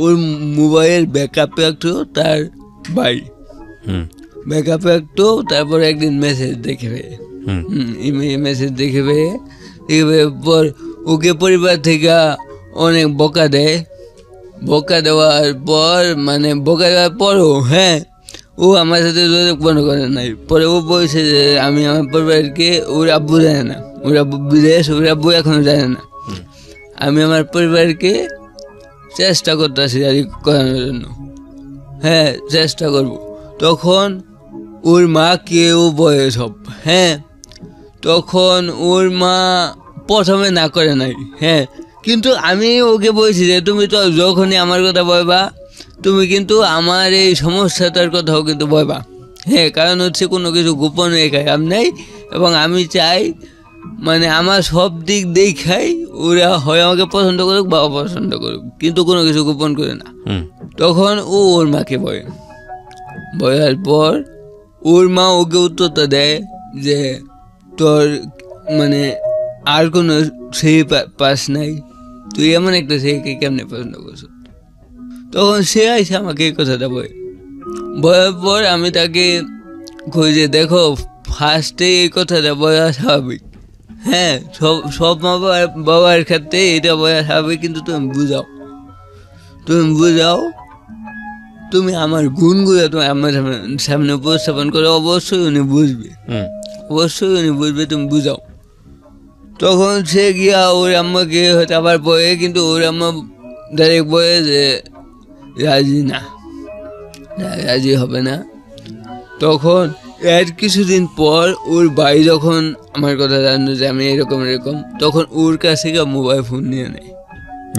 ওর মোবাইলের ব্যাকআপে একটু তার ভাই ব্যাকআপে একটু, তারপরে একদিন মেসেজ দেখে মেসেজ দেখে পর ওকে পরিবার থেকে অনেক বকা দেয়। বকা দেওয়ার পর মানে বকা দেওয়ার পরও হ্যাঁ, ও আমার সাথে যোগাযোগ বন্ধ করে নাই। পরে ও বলছে যে আমি আমার পরিবারকে, ওর আব্বু জানে না, ওর আব্বু বিদেশ, ওর আব্বু এখনো জানে না, আমি আমার পরিবারকে চেষ্টা করতেছি আর করানোর জন্য। হ্যাঁ, চেষ্টা করব। তখন ওর মা কেউ বলে সব। হ্যাঁ, তখন ওর মা প্রথমে না করে নাই। হ্যাঁ, কিন্তু আমি ওকে বলছি যে তুমি তো যখনই আমার কথা বলবা, তুমি কিন্তু আমার এই সমস্যাটার কথাও কিন্তু বলবা। হ্যাঁ, কারণ হচ্ছে কোনো কিছু গোপন রেখে কাজ নেই, এবং আমি চাই মানে আমার সব দিক দেখাই ওরা হয় আমাকে পছন্দ করুক বা অপছন্দ করুক, কিন্তু কোনো কিছু গোপন করে না। তখন ও ওর মাকে বলার পর ওর মা ওকে উত্তরটা দেয় যে তোর মানে আর কোনো সেই পাস নাই, তুই এমন একটা সেইকে কেমনে পছন্দ করছ। তখন সে আইসে আমাকে এই কথাটা বলার পর আমি তাকে খুঁজে, দেখো ফার্স্টে এই কথাটা বলা স্বাভাবিক। হ্যাঁ, সব মা বাবার ক্ষেত্রে এটা বলা স্বাভাবিক, কিন্তু তুমি বুঝাও, তুমি আমার গুণগুলো তুমি আমার সামনে উপস্থাপন করে, অবশ্যই উনি বুঝবে, তুমি বুঝাও। তখন সে গিয়া ওর আম্মাকে হয়তো আবার বলে, কিন্তু ওর আম্মা ডাইরেক্ট বলে যে রাজি হবে না। তখন এর কিছুদিন পর ওর ভাই যখন আমার কথা জানলো যে আমি এরকম, তখন ওর কাছ থেকে মোবাইল ফোন নিয়ে নেয়,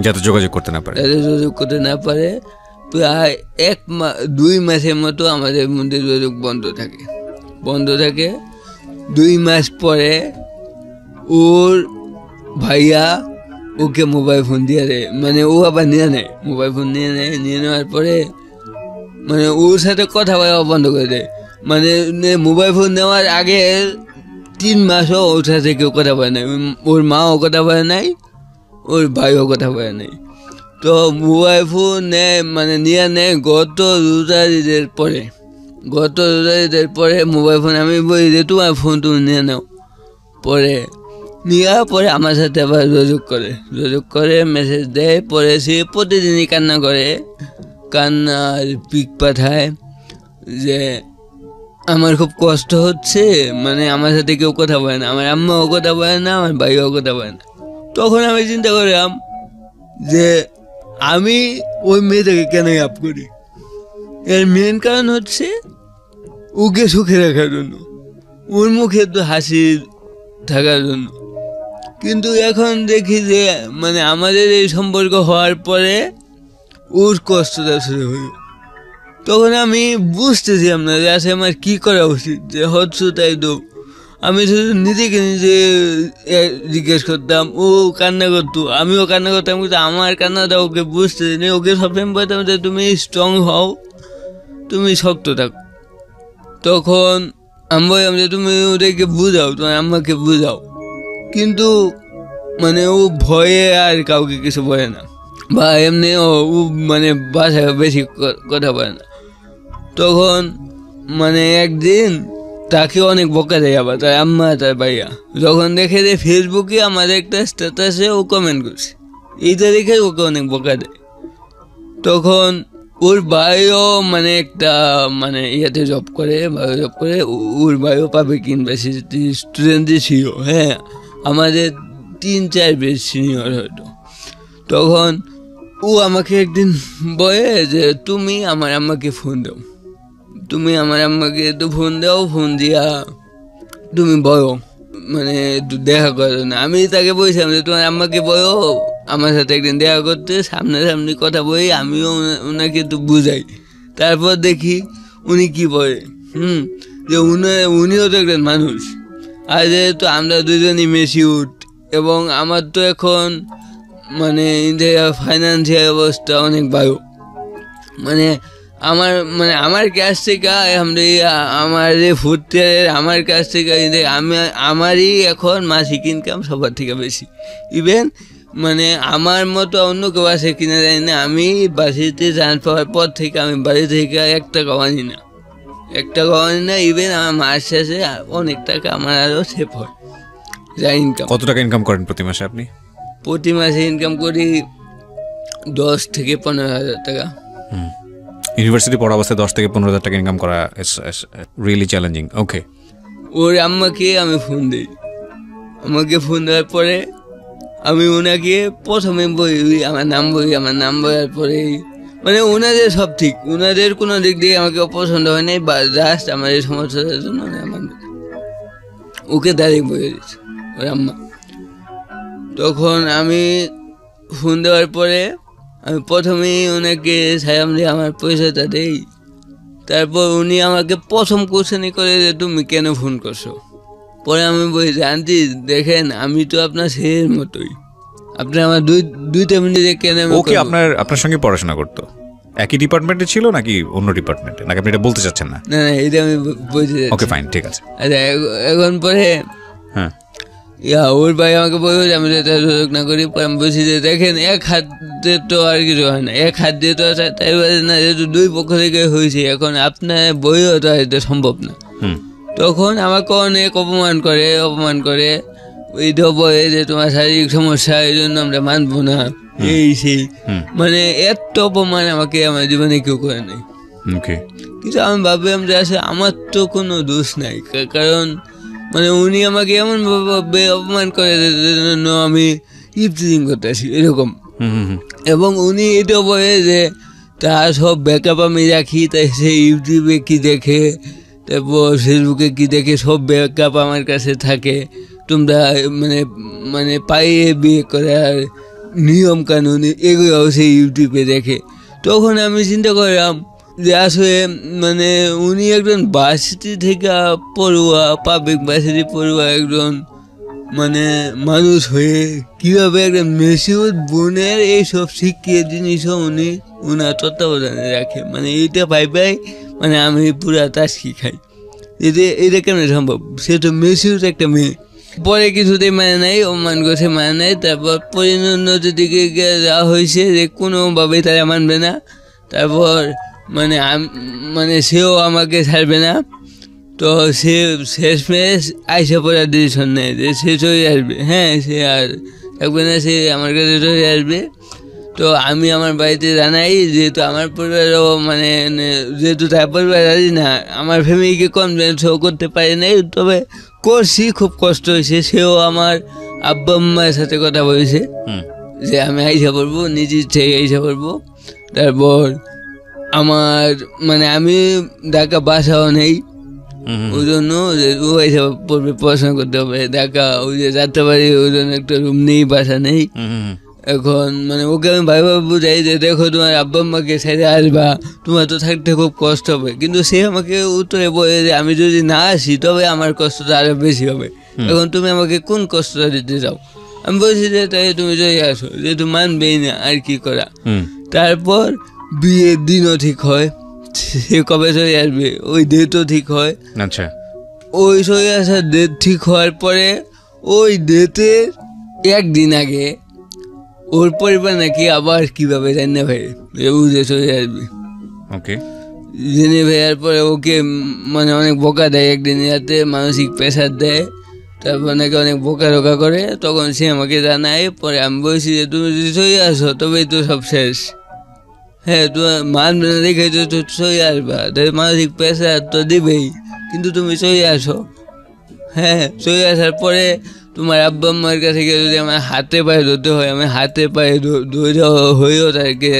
যাতে যোগাযোগ করতে না পারে। প্রায় 2 মাসের মতো আমাদের মধ্যে যোগাযোগ বন্ধ থাকে। 2 মাস পরে ওর ভাইয়া ওকে মোবাইল ফোন দিয়ে দেয়, মানে ও আবার নিয়ে নেয় মোবাইল ফোন, নিয়ে নেওয়ার পরে মানে ওর সাথে কথা বলা বন্ধ করে দেয়। মানে মোবাইল ফোন নেওয়ার আগে 3 মাসও ওর সাথে কেউ কথা বলে নাই, ওর মাও কথা বলে নাই, ওর ভাইও কথা বলে নাই। তো মোবাইল ফোন নিয়ে নেয় গত রোজার ঈদের পরে মোবাইল ফোন আমি বলি যে তোমার ফোন তুমি নিয়ে নাও। নেওয়ার পরে আমার সাথে আবার যোগাযোগ করে মেসেজ দেয়। পরে সে প্রতিদিনই কান্নার পিক পাঠায় যে আমার খুব কষ্ট হচ্ছে, মানে আমার সাথে কেউ কথা বলে না, আমার আম্মাও কথা বলে না, আমার ভাইও কথা বলে না। তখন আমি চিন্তা করলাম যে আমি ওই মেয়েটাকে কেন আপ করি। এর মেন কারণ হচ্ছে ওকে সুখে রাখার জন্য, ওর মুখে তো হাসি থাকার জন্য। কিন্তু এখন দেখি যে মানে আমাদের এই সম্পর্ক হওয়ার পরে ওর কষ্টটা শুরু হলো। তখন আমি বুঝতেছিলাম না যে আসলে আমার কী করা উচিত। যে হচ্ছে তাই তো আমি শুধু নিজে জিজ্ঞেস করতাম, ও কান্না করতো, আমিও কান্না করতাম, কিন্তু আমার কান্নাটা ওকে বুঝতেছি না। ওকে সবসময় বলতাম যে তুমি স্ট্রং হও, তুমি শক্ত থাকো। তখন আমি বললাম যে তুমি ওদেরকে বুঝাও, তোমার আম্মাকে বুঝাও, কিন্তু মানে ও ভয়ে আর কাউকে কিছু বলে না, বা এমনি ও মানে বাসায় বেশি কথা বলে না। তখন মানে একদিন তাকে অনেক বকা দেয় আবার তার আম্মা তার ভাইয়া, যখন দেখে যে ফেসবুকে আমাদের একটা স্ট্যাটাসে ও কমেন্ট করছে, এইটা দেখে ওকে অনেক বকা দেয়। তখন ওর ভাইও মানে একটা মানে ইয়াতে জব করে, ওর ভাইও পাবলিক ইউনিভার্সিটি স্টুডেন্টই ছিল। হ্যাঁ, আমাদের 3-4 বেশ সিনিয়র হয়তো। তখন ও আমাকে একদিন বলে যে তুমি আমার আম্মাকে ফোন দাও, তুমি আমার আম্মাকে একটু ফোন দাও, ফোন দিয়া তুমি বলো মানে একটু দেখা করো না। আমি তাকে বলছিলাম যে তোমার আম্মাকে বলো আমার সাথে একদিন দেখা করতে, সামনাসামনি কথা বলি, আমিও ওনাকে একটু বুঝাই। তারপর দেখি উনি কি বলে, যে উনিও তো একজন মানুষ। আর যেহেতু আমরা দুজনই মেচিউর এবং আমার তো এখন মানে ইন্ডিয়া ফাইন্যান্সিয়াল অবস্থা অনেক ভালো, মানে আমার কাছ থেকে আমার যে ফুটতে আমার কাছ থেকে আমারই এখন মাসিক ইনকাম সবার থেকে বেশি। ইভেন মানে আমার মতো অন্য কেউ আছে কিনা জানি না, আমি বাসিতে চান্স পাওয়ার পর থেকে আমি বাড়ি থেকে 1 টাকাও আনি না। ইভেন আমার মাস শেষে অনেক টাকা আমার আরও সেভ হয় যা ইনকাম। কত টাকা ইনকাম করেন প্রতি মাসে আপনি? প্রতি মাসে ইনকাম করি 10 থেকে 15,000 টাকা। ইউনিভার্সিটি পড়া অবস্থায় 10 থেকে 15,000 টাকা ইনকাম করা রিয়েলি চ্যালেঞ্জিং। ওকে, ওর আম্মাকে আমি ফোন দিই, আমাকে ফোন দেওয়ার পরে আমি ওনাকে প্রথমে বলি আমার নাম বলার পরে মানে ওনাদের সব ঠিক, ওনাদের কোনো দিক দিয়ে আমাকে অপছন্দ হয় নাই, বা জাস্ট আমার এই সমস্যাটার জন্য আমার ওকে ডাইরেক্ট বলে দিচ্ছে ওর আম্মা। তখন আমি ফোন দেওয়ার পরে আমি প্রথমেই ওনাকে সালাম দিয়ে আমার পয়সাটা দেই। তারপর উনি আমাকে প্রথম কোশ্চেনই করে যে তুমি কেন ফোন করছো। পরে আমি বলছি আন্টি দেখেন আমি তো আপনার ছেলের মতোই, আপনি আমার দুইটা মিনিটে কেন। ওকে আপনার সঙ্গে পড়াশোনা করতো? একই ডিপার্টমেন্টে ছিল নাকি অন্য ডিপার্টমেন্টে, নাকি আপনি এটা বলতে চাচ্ছেন না? না এটা আমি বলতে চাচ্ছি। ওকে ফাইন, ঠিক আছে। আচ্ছা এখন পরে হ্যাঁ ওর ভাই আমাকে বলবো যে আমি এটা সুযোগ না করি। আমি বলছি যে দেখেন এক হাত দিয়ে তো আর কিছু হয় না, এক হাত দিয়ে তো তাই না, যেহেতু 2 পক্ষ থেকে হয়েছে, এখন আপনার বইও তো এটা সম্ভব না। তখন আমাকে অনেক অপমান করে ওইটাও বলে যে তোমার শারীরিক সমস্যা, এই জন্য আমরা মানবো না, এই সেই মানে এত অপমান আমাকে আমার জীবনে কেউ করে নাই। কিন্তু আমি ভাবলাম যে আসলে আমার তো কোনো দোষ নাই, কারণ মানে উনি আমাকে এমন ভাবে অপমান করে জন্য আমি ইফটিজিং করতেছি এরকম। এবং উনি এটাও বলে যে তার সব ব্যাকআপ আমি রাখি, তাই সে ইউটিউবে কি দেখে, তারপর ফেসবুকে কি দেখে, সব ব্যাকআপ আমার কাছে থাকে। তোমরা মানে পাইয়ে বিয়ে করার নিয়ম কানুন এগুলো সেই ইউটিউবে দেখে। তখন আমি চিন্তা করলাম যে আসলে মানে উনি একজন ভার্সিটি থেকে পড়ুয়া, পাবলিক ভার্সিটি পড়ুয়া একজন মানে মানুষ হয়ে কীভাবে একজন মেচিউর বোনের এইসব শিখিয়ে জিনিসও উনি ওনার তত্ত্বাবধানে রাখে, মানে এইটা ভাই মানে আমি পুরা তাস্কি খাই। এটা কেন সম্ভব? সে তো মেচিউর একটা মেয়ে। পরে কিছুতেই মানে নাই, অপমান করছে মানে নাই। তারপর পরিণতির দিকে যাওয়া হয়েছে যে কোনোভাবেই তারা মানবে না। তারপর মানে সেও আমাকে ছাড়বে না। তো সে শেষমেশ আইসা পড়ার ডিসিশন নেয় যে সে চলে আসবে। হ্যাঁ, সে আর থাকবে না, সে আমার কাছে চলে আসবে। তো আমি আমার বাড়িতে জানাই, যেহেতু আমার পরিবারও মানে যেহেতু তার পরিবার রাজি না, আমার ফ্যামিলিকে কনভিন্সও করতে পারি নাই, তবে করছি, খুব কষ্ট হয়েছে। সেও আমার আব্বা আম্মার সাথে কথা বলেছে যে আমি আইসা পড়বো, নিজের থেকে আইসা পড়বো। তারপর আমার মানে আমি ঢাকা বাসাও নেই, ওই জন্য ও আইসা পড়বে, পড়াশোনা করতে হবে ঢাকা, ওই যে যাতে পারি ওই জন্য একটা রুম নেই, বাসা নেই। এখন মানে ওকে আমি ভাইভাবে বুঝাই যে দেখো তোমার আব্বা আম্মাকে ছেড়ে আসবা, তোমার তো থাকতে খুব কষ্ট হবে। কিন্তু সে আমাকে উত্তরে বলে যে আমি যদি না আসি তবে আমার কষ্টটা আরো বেশি হবে। এখন তুমি আমাকে কোন কষ্টটা দিতে চাও? আমি বলছি যে তাই তুমি যদি আসো, যেহেতু মানবেই না, আর কি করা। তারপর বিয়ের দিনও ঠিক হয়, সে কবে চলে আসবে ওই ডেটও ঠিক হয়। আচ্ছা, ওই চলে আসার ডেট ঠিক হওয়ার পরে ওই ডেটের 1 দিন আগে ওর পরিবার নাকি আবার কিভাবে জানে ভাই বুঝে চলে আসবে। ওকে, জেনে ভাইয়ার পরে ওকে মানে অনেক বোকা দেয়, একদিন রাতে মানসিক প্রেশার দেয়, তারপর নাকি অনেক বোকা রোকা করে। তখন সে আমাকে জানায়, পরে আমি বলছি যে তুমি যদি চলে আসো তবেই তো সব শেষ। হ্যাঁ তোমার মানবে না দেখে তো চলে আসবা, মানসিক প্রেশার তো দিবেই, কিন্তু তুমি চলে আসো। হ্যাঁ চলে আসার পরে তোমার আব্বা আম্মার কাছে গিয়ে যদি আমার হাতে পায়ে ধরতে হয়, আমি হাতে পায়ে ধরে হয়েও তাদেরকে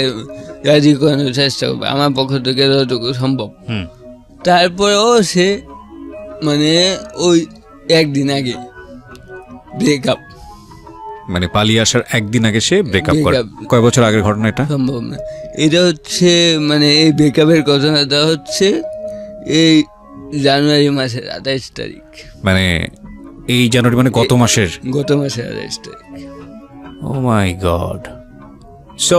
রাজি করানোর চেষ্টা করবো আমার পক্ষ থেকে যতটুকু সম্ভব। তারপরেও সে মানে ওই একদিন আগে ব্রেকআপ, মানে পালিয়ে আসার একদিন আগে সে ব্রেকআপ করে। কয় বছর আগের ঘটনা এটা? সম্ভব না। এটা হচ্ছে মানে এই ব্রেকআপের ঘটনাটা হচ্ছে এই জানুয়ারি মাসের 28 তারিখ। মানে এই জানুয়ারি মানে গত মাসের 28 তারিখ। ও মাই গড। সো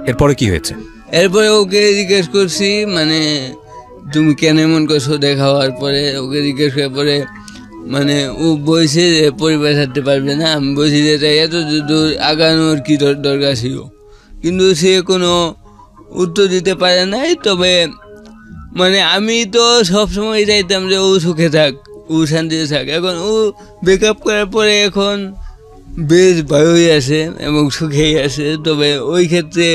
এরপরে কি হয়েছে? এরপরে ওকে জিজ্ঞেস করছি মানে তুমি কেন এমন করছো দেখা হওয়ার পরে। ওকে জিজ্ঞেস করার পরে মানে ও বলছে যে পরিবার ছাড়তে পারবে না। আমি বলছি যে তাই এত দূর আগানোর কি দরকার ছিল, কিন্তু সে কোনো উত্তর দিতে পারে নাই। তবে মানে আমি তো সবসময় চাইতাম যে ও সুখে থাক, ও শান্তিতে থাক। এখন ও ব্রেকআপ করার পরে এখন বেশ ভালোই আছে এবং সুখেই আছে। তবে ওই ক্ষেত্রে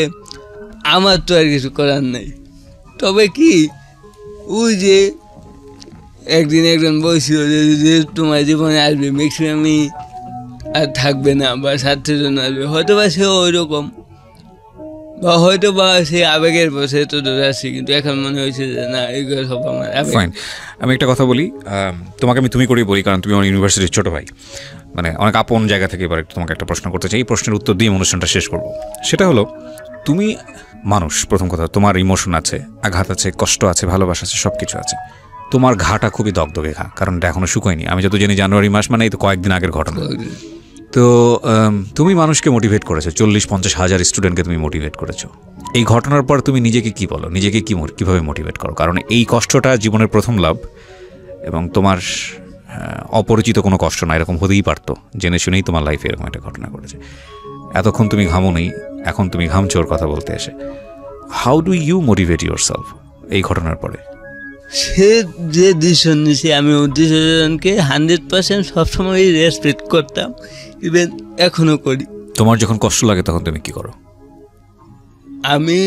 আমার তো আর কিছু করার নেই। তবে কি ওই যে একদিন একজন বলছিল যে তোমার জীবনে আসবে ম্যাক্সিমামই আর থাকবে না বা স্বার্থের জন্য আসবে, হয়তো বা সেও ওই রকম, বা হয়তো বা সে আবেগের বসে তো দূরে আসছি, কিন্তু এখন মনে হয়েছে যে না এগুলো সব আমার আবেগ। ফাইন, আমি একটা কথা বলি, তোমাকে আমি তুমি করেই বলি কারণ তুমি আমার ইউনিভার্সিটির ছোটো ভাই, মানে অনেক আপন জায়গা থেকে এবার তোমাকে একটা প্রশ্ন করতে চাই। এই প্রশ্নের উত্তর দিয়ে অনুষ্ঠানটা শেষ করব। সেটা হলো, তুমি মানুষ, প্রথম কথা তোমার ইমোশন আছে, আঘাত আছে, কষ্ট আছে, ভালোবাসা আছে, সব কিছু আছে। তোমার ঘাটা খুবই দগদগে ঘা, কারণ এটা এখনো শুকোয়নি। আমি যত জানি জানুয়ারি মাস মানে এই তো কয়েকদিন আগের ঘটনা। তো তুমি মানুষকে মোটিভেট করেছো, 40-50 হাজার স্টুডেন্টকে তুমি মোটিভেট করেছো। এই ঘটনার পর তুমি নিজেকে কি বলো, নিজেকে কীভাবে মোটিভেট করো? কারণ এই কষ্টটা জীবনের প্রথম লাভ, এবং তোমার অপরিচিত কোনো কষ্ট না, এরকম হতেই পারতো, জেনে শুনেই তোমার লাইফে এরকম একটা ঘটনা ঘটেছে। এতক্ষণ তুমি ঘামো নেই, এখন তুমি ঘামছো ওর কথা বলতে এসে। How do you motivate yourself এই ঘটনার পরে? সে যে ডিসিশন নিয়েছে আমি ওই ডিসিশনকে 100% সবসময় রেসপেক্ট করতাম, ইভেন এখনও করি। তোমার যখন কষ্ট লাগে তখন তুমি কি করো? আমি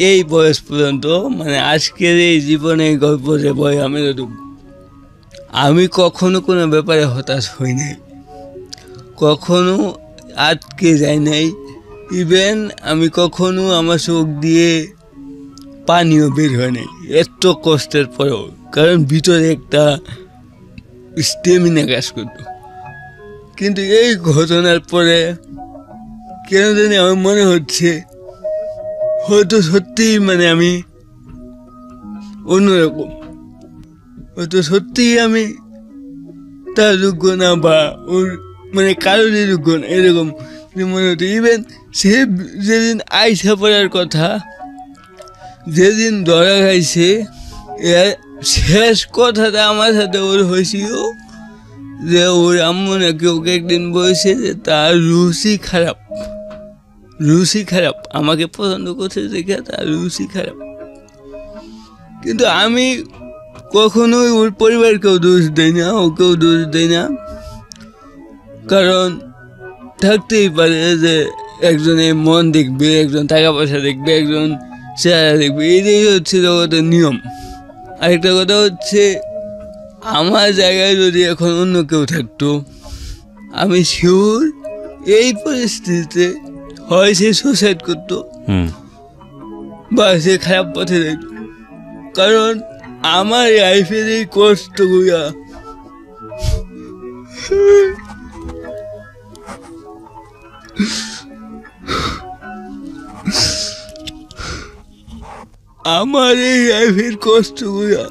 এই বয়স পর্যন্ত মানে আজকের এই জীবনে এই গল্প যে বই আমি কখনো কোনো ব্যাপারে হতাশ হই নাই, কখনো আটকে যাই নাই। ইভেন আমি কখনো আমার চোখ দিয়ে পানিও বের হয় নাই এত কষ্টের পরেও, কারণ ভিতরে একটা স্টেমিনা কাজ করতো। কিন্তু এই ঘটনার পরে কেন জানি আমার মনে হচ্ছে হয়তো সত্যিই মানে আমি অন্যরকম, হয়তো সত্যিই আমি তার যোগ্য না বা ওর মানে কারোরই যোগ্য না, এরকম মনে হতো। ইভেন সে যেদিন আইসা পড়ার কথা, যেদিন ধরা খাইছে, শেষ কথাটা আমার সাথে ওর হয়েছিল যে ওর আম্মু নাকি ওকে একদিন বলছে যে তার রুচি খারাপ, রুচি খারাপ, আমাকে পছন্দ করছে দেখে তার রুচি খারাপ। কিন্তু আমি কখনোই ওর পরিবারকেও দোষ দেই না, ওকেও দোষ দেই না, কারণ থাকতেই পারে যে একজনের মন দেখবে, একজন টাকা পয়সা দেখবে, একজন চেহারা দেখবে, এইটাই হচ্ছে জগতের নিয়ম। আরেকটা কথা হচ্ছে, আমার জায়গায় যদি এখন অন্য কেউ থাকতো, আমি শিওর এই পরিস্থিতিতে হয় সে সুসাইড করতো বা সে খারাপ পথে যেত। কারণ আমার লাইফের এই কষ্টগুলা আমার এই লাইফের কষ্টগুলা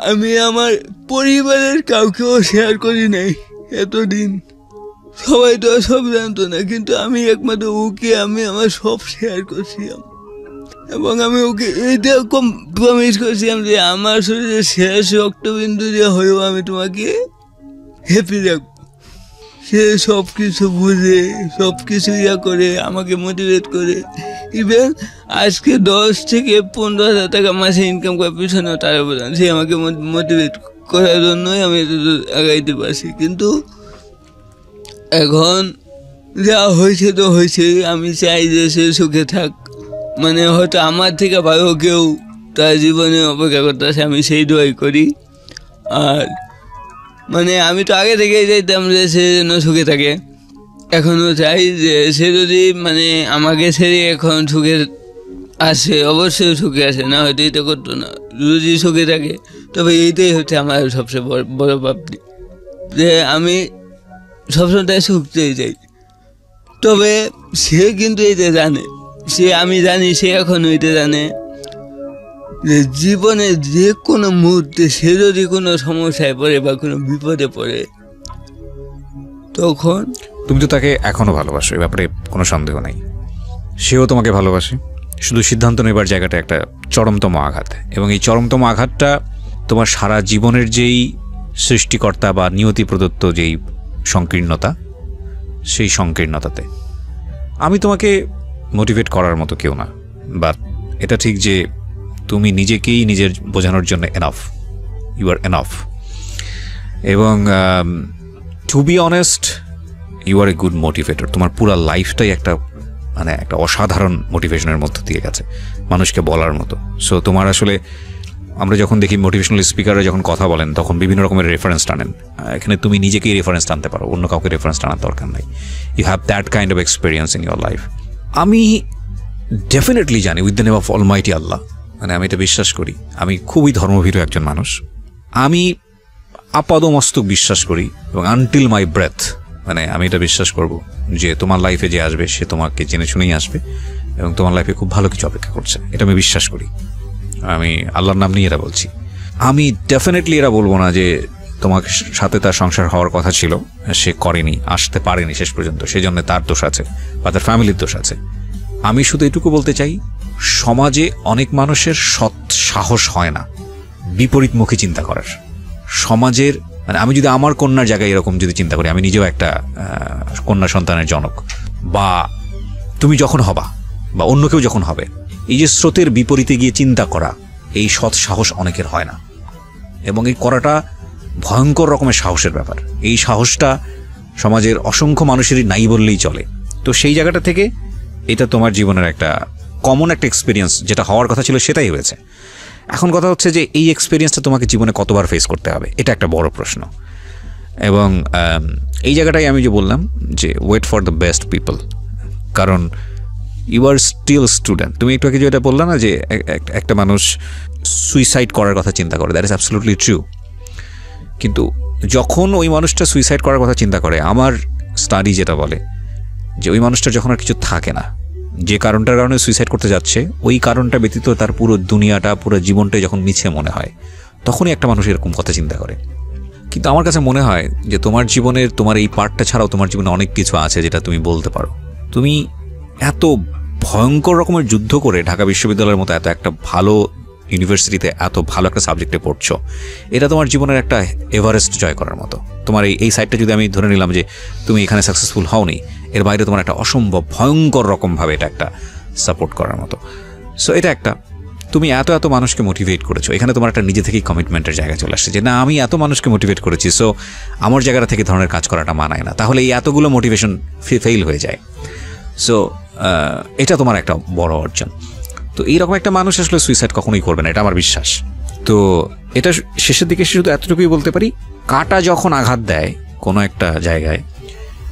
আমি আমার পরিবারের কাউকেও শেয়ার করি নাই এতদিন। সবাই তো সব জানতো না, কিন্তু আমি একমাত্র ওকে আমি আমার সব শেয়ার করছিলাম, এবং আমি ওকে এইটা প্রমিস করছিলাম যে আমার শরীরে শেষ রক্তবিন্দু যে হয়েও আমি তোমাকে হ্যাপি রাখবো। সে সব কিছু বুঝে, সব কিছু ইয়া করে, আমাকে মোটিভেট করে। ইভেন আজকে 10 থেকে 15,000 টাকা মাসে ইনকাম করার পিছনেও তার অবদান। সে আমাকে মোটিভেট করার জন্যই আমি এত আগাইতে পারছি। কিন্তু এখন যা হয়েছে তো হয়েছে, আমি চাই যে সে সুখে থাক, মানে হয়তো আমার থেকে ভালো কেউ তার জীবনে অপেক্ষা করতেছে, আমি সেই দোয়াই করি। আর মানে আমি তো আগে থেকেই চাইতাম যে সে যেন সুখে থাকে, এখনও চাই যে সে যদি মানে আমাকে ছেড়ে এখন সুখে আসে, অবশ্যই সুখে আসে, না হয়তো এটা করতো না। যদি সুখে থাকে তবে এইটাই হচ্ছে আমার সবচেয়ে বড় প্রাপ্তি, যে আমি সবসময় সুখতেই চাই। তবে সে কিন্তু এইটা জানে, আমি জানি সে এখন ওইটা জানে যে জীবনে যে কোনো মুহূর্তে সে যদি কোনো সমস্যায় পড়ে বা কোনো বিপদে পড়ে, তখন তুমি তো তাকে এখনো ভালোবাসো, এ ব্যাপারে কোনো সন্দেহ নাই। সেও তোমাকে ভালোবাসে, শুধু সিদ্ধান্ত নেবার জায়গাটা একটা চরমতম আঘাত, এবং এই চরমতম আঘাতটা তোমার সারা জীবনের যেই সৃষ্টিকর্তা বা নিয়তি প্রদত্ত যেই সংকীর্ণতা, সেই সংকীর্ণতাতে আমি তোমাকে মোটিভেট করার মতো কেউ না। বাট এটা ঠিক যে তুমি নিজেকেই নিজের বোঝানোর জন্য এনাফ, ইউ আর এনাফ। এবং to be honest, you are a good motivator. তোমার পুরো লাইফটাই একটা মানে একটা অসাধারণ মোটিভেশনের মধ্য দিয়ে গেছে, মানুষকে বলার মতো। সো তোমার আসলে আমরা যখন দেখি মোটিভেশনাল স্পিকাররা যখন কথা বলেন তখন বিভিন্ন রকমের রেফারেন্স টানেন, এখানে তুমি নিজেকেই রেফারেন্স টানতে পারো, অন্য কাউকে রেফারেন্স টানার দরকার নাই। You have that kind of experience in your life. আমি ডেফিনেটলি জানি with the name of almighty Allah, মানে আমি এটা বিশ্বাস করি। আমি খুবই ধর্মভীরু একজন মানুষ, আমি আপাদমস্তক বিশ্বাস করি, এবং আনটিল মাই ব্রেথ মানে আমি এটা বিশ্বাস করব যে তোমার লাইফে যে আসবে সে তোমাকে জেনে শুনেই আসবে, এবং তোমার লাইফে খুব ভালো কিছু অপেক্ষা করছে, এটা আমি বিশ্বাস করি। আমি আল্লাহর নাম নিয়ে এরা বলছি। আমি ডেফিনেটলি এরা বলবো না যে তোমার সাথে তার সংসার হওয়ার কথা ছিল, সে করেনি, আসতে পারেনি শেষ পর্যন্ত, সেই জন্য তার দোষ আছে বা তার ফ্যামিলির দোষ আছে। আমি শুধু এটুকু বলতে চাই, সমাজে অনেক মানুষের সৎ সাহস হয় না বিপরীতমুখী চিন্তা করার। সমাজের মানে আমি যদি আমার কন্যার জায়গায় এরকম যদি চিন্তা করি, আমি নিজেও একটা কন্যা সন্তানের জনক, বা তুমি যখন হবা বা অন্য কেউ যখন হবে, এই যে স্রোতের বিপরীতে গিয়ে চিন্তা করা, এই সৎ সাহস অনেকের হয় না, এবং এই করাটা ভয়ঙ্কর রকমের সাহসের ব্যাপার। এই সাহসটা সমাজের অসংখ্য মানুষেরই নাই বললেই চলে। তো সেই জায়গাটা থেকে এটা তোমার জীবনের একটা কমন একটা এক্সপিরিয়েন্স, যেটা হওয়ার কথা ছিল সেটাই হয়েছে। এখন কথা হচ্ছে যে এই এক্সপিরিয়েন্সটা তোমাকে জীবনে কতবার ফেস করতে হবে, এটা একটা বড় প্রশ্ন। এবং এই জায়গাটাই আমি যে বললাম যে wait for the best people, কারণ ইউ আর স্টিল স্টুডেন্ট। তুমি একটু আগে যেটা বললা না যে একটা মানুষ সুইসাইড করার কথা চিন্তা করে, দ্যাট ইজ অ্যাবসলিউটলি ট্রু। কিন্তু যখন ওই মানুষটা সুইসাইড করার কথা চিন্তা করে, আমার স্টাডি যেটা বলে যে ওই মানুষটার যখন আর কিছু থাকে না, যে কারণটার কারণে সুইসাইড করতে যাচ্ছে, ওই কারণটা ব্যতীত তার পুরো দুনিয়াটা, পুরো জীবনটাই যখন মিছে মনে হয়, তখনই একটা মানুষ এরকম কথা চিন্তা করে। কিন্তু আমার কাছে মনে হয় যে তোমার জীবনের, তোমার এই পার্টটা ছাড়াও তোমার জীবনে অনেক কিছু আছে যেটা তুমি বলতে পারো। তুমি এত ভয়ঙ্কর রকমের যুদ্ধ করে ঢাকা বিশ্ববিদ্যালয়ের মতো এত একটা ভালো ইউনিভার্সিটিতে এত ভালো একটা সাবজেক্টে পড়ছো, এটা তোমার জীবনের একটা এভারেস্ট জয় করার মতো। তোমার এই সাইডটা যদি আমি ধরে নিলাম যে তুমি এখানে সাকসেসফুল হওনি, এর বাইরে তোমার একটা অসম্ভব ভয়ঙ্কর রকমভাবে এটা একটা সাপোর্ট করার মতো। সো এটা একটা, তুমি এত এত মানুষকে মোটিভেট করেছো, এখানে তোমার একটা নিজে থেকেই কমিটমেন্টের জায়গা চলে আসছে যে না, আমি এত মানুষকে মোটিভেট করেছি, সো আমার জায়গাটা থেকে ধরনের কাজ করাটা মানায় না, তাহলে এই এতগুলো মোটিভেশন ফেইল হয়ে যায়। সো এটা তোমার একটা বড় অর্জন। তো এইরকম একটা মানুষ আসলে সুইসাইড কখনোই করবে না, এটা আমার বিশ্বাস। তো এটা শেষের দিকে শুধু এতটুকুই বলতে পারি, কাঁটা যখন আঘাত দেয় কোনো একটা জায়গায়,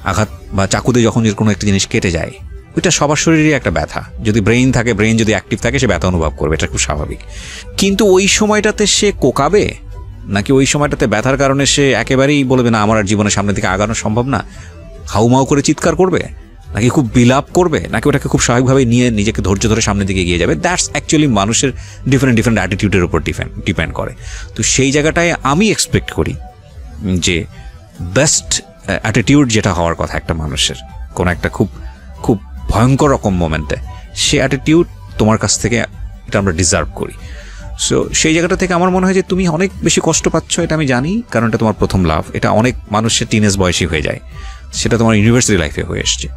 আঘাত বা চাকুতে যখন কোনো একটা জিনিস কেটে যায়, ওইটা সবার শরীরেরই একটা ব্যথা। যদি ব্রেইন থাকে, ব্রেইন যদি অ্যাক্টিভ থাকে, সে ব্যথা অনুভব করবে, এটা খুব স্বাভাবিক। কিন্তু ওই সময়টাতে সে কোকাবে, নাকি ওই সময়টাতে ব্যথার কারণে সে একেবারেই বলবে না আমার আর জীবনের সামনের দিকে আগানো সম্ভব না, হাউমাউ করে চিৎকার করবে, নাকি খুব বিলাপ করবে, নাকি ওটাকে খুব স্বাভাবিকভাবে নিয়ে নিজেকে ধৈর্য ধরে সামনের দিকে এগিয়ে যাবে, দ্যাটস অ্যাকচুয়ালি মানুষের ডিফারেন্ট অ্যাটিটিউডের উপর ডিপেন্ড করে। তো সেই জায়গাটায় আমি এক্সপেক্ট করি যে বেস্ট অ্যাটিটিউড যেটা হওয়ার কথা একটা মানুষের কোনো একটা খুব খুব ভয়ঙ্কর রকম মোমেন্টে, সে অ্যাটিটিউড তোমার কাছ থেকে এটা আমরা ডিজার্ভ করি। সো সেই জায়গাটা থেকে আমার মনে হয় যে তুমি অনেক বেশি কষ্ট পাচ্ছ, এটা আমি জানি, কারণ এটা তোমার প্রথম লাভ। এটা অনেক মানুষের টিনেজ বয়সী হয়ে যায়, সেটা তোমার ইউনিভার্সিটি লাইফে হয়ে এসছে।